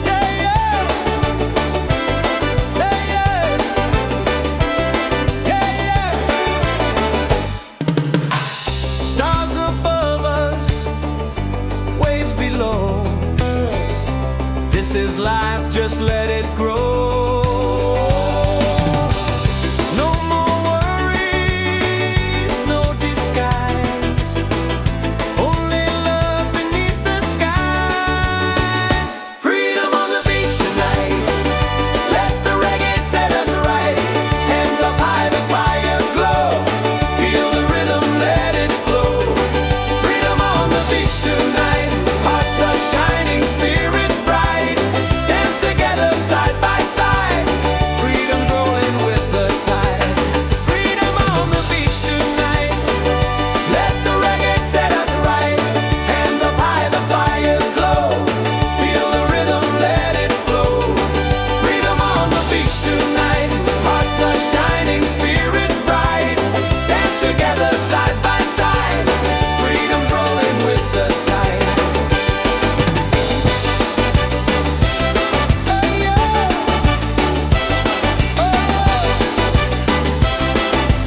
Yeah, yeah. Yeah, yeah. Yeah, yeah. Stars above us, waves below. This is life, just let it grow. No more worries, no disguise. Only love beneath the skies. Freedom on the beach tonight. Let the reggae set us right. Hands up high, the fires glow. Feel the rhythm, let it flow. Freedom on the beach tonight. Hearts are shining, spirits bright. Dance together side by side. Freedom's rolling with the tide. Freedom on the beach tonight. Let the reggae set us right. Hands up high, the fires glow. Feel the rhythm, let it flow. Freedom on the beach tonight. Hearts are shining, spirits bright. Dance together side by side. Freedom's rolling with the tide. Oh yeah. Oh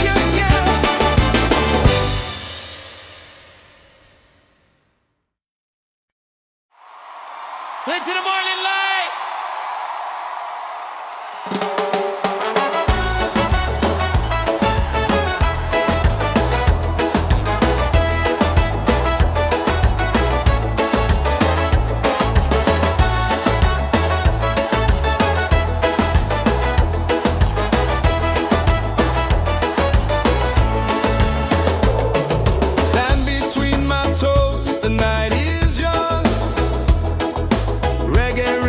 yeah, yeah. Into the morning light. Sand between my toes, the night is young. Reggae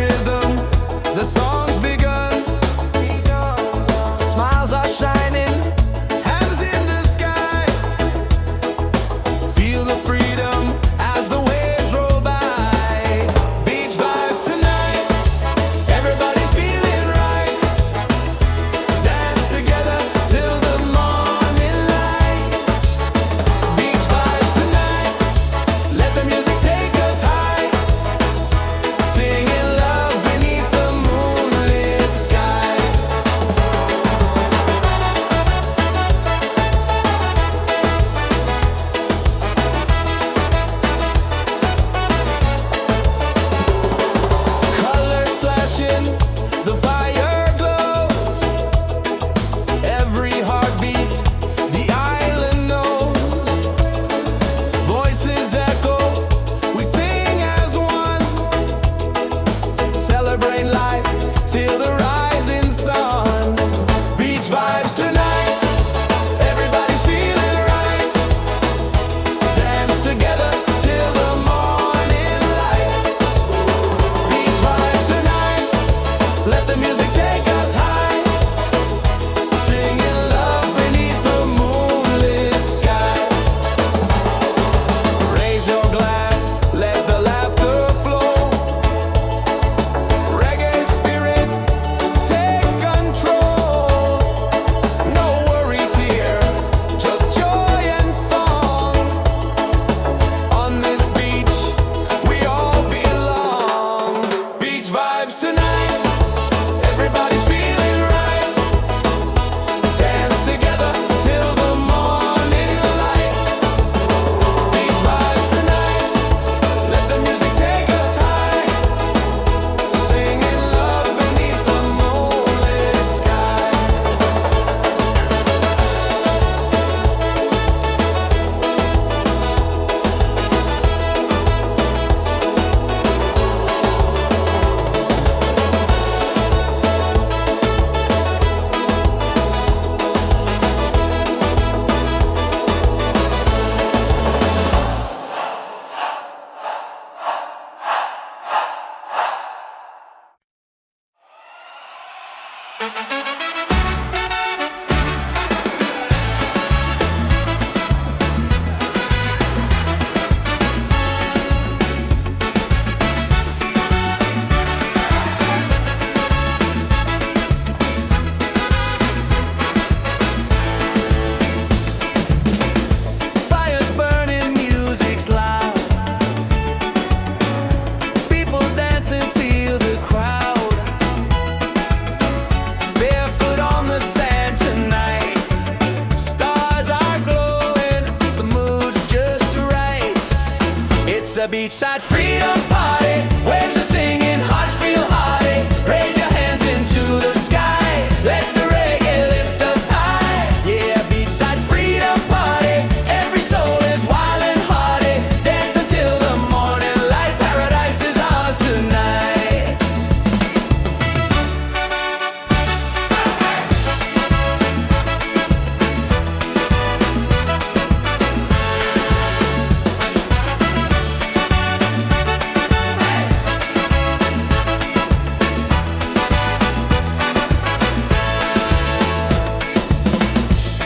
a beachside freedom party. Waves are singing, hearts feel hearty. Raise your hands into the sky. Let the reggae lift us high. Yeah, beachside freedom party. Every soul is wild and hearty. Dance until the morning light. Paradise is ours tonight.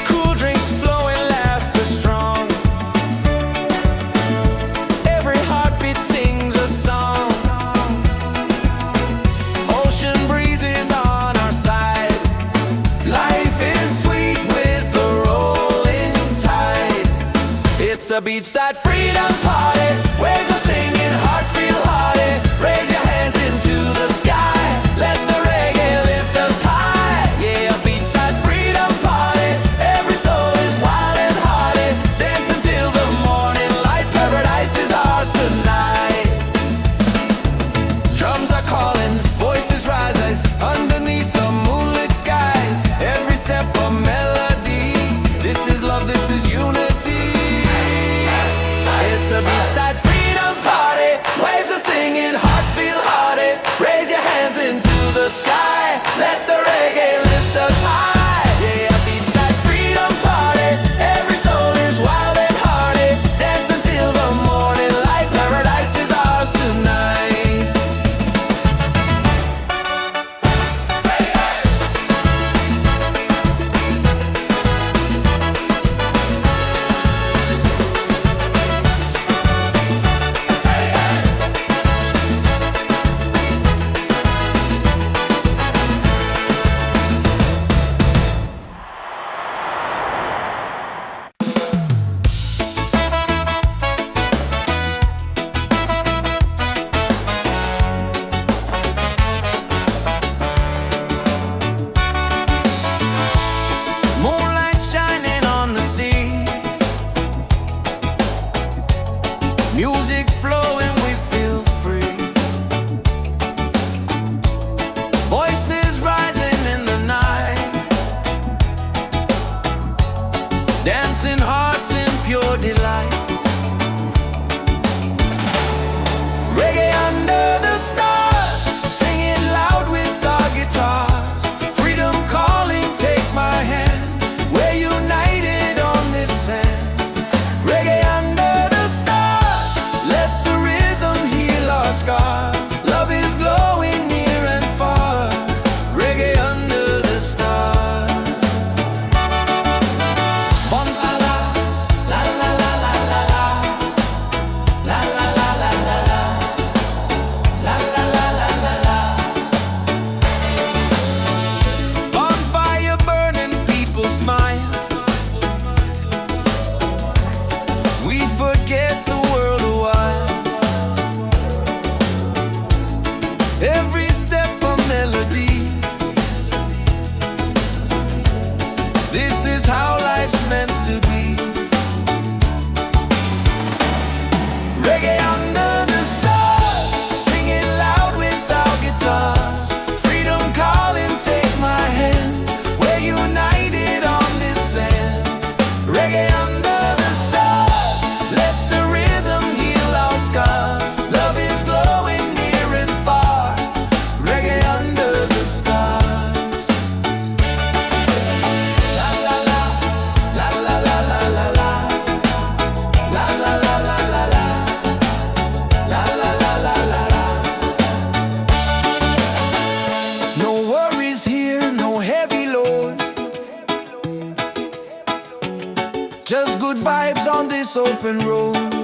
Cool drinks flowing, laughter strong. Every heartbeat sings a song. Ocean breezes on our side. Life is sweet with the rolling tide. It's a beachside freedom party. Waves are singing, hearts feel hearty. Raise your hands into the sky. Let the reggae lift us high. Yeah, a beachside freedom party. Every soul is wild and hearty. Dance until the morning light. Paradise is ours tonight. Drums are calling, voices rise underneath the moonlit skies. Every step a melody. This is love, this is unity. It's a beachside freedom party. Waves are singing, hearts feel hearty. Raise your hands into the sky. Let the reggae lift us high. Yeah, a beachside freedom party. Every soul is wild and hearty. Dance until the morning light. Paradise is ours tonight. Moonlight shining on the sea. Music flowing, we feel free. Voices rising in the night. Dancing hearts in pure delight. Reggae under the stars, singing loud with our guitars. Freedom calling, take my hand. We're united on this sand. Reggae under the stars, let the rhythm heal our scars. Love is glowing near and far. Reggae under the stars. Bon la la, la la la la la la, la la la la la la, la la la la la la. Bonfire burning, people smile. We forget the world a while. Every step a melody. This is how life's meant to be. Reggae under the stars, singing loud with our guitars. Freedom calling, take my hand. We're united on this sand. Reggae under the stars, let the rhythm heal our scars. Love is glowing near and far. Reggae under the stars. La la la, la la la la la la, la la la la la la, la la la la la la. No worries here, no heavy load. Just good vibes on this open road.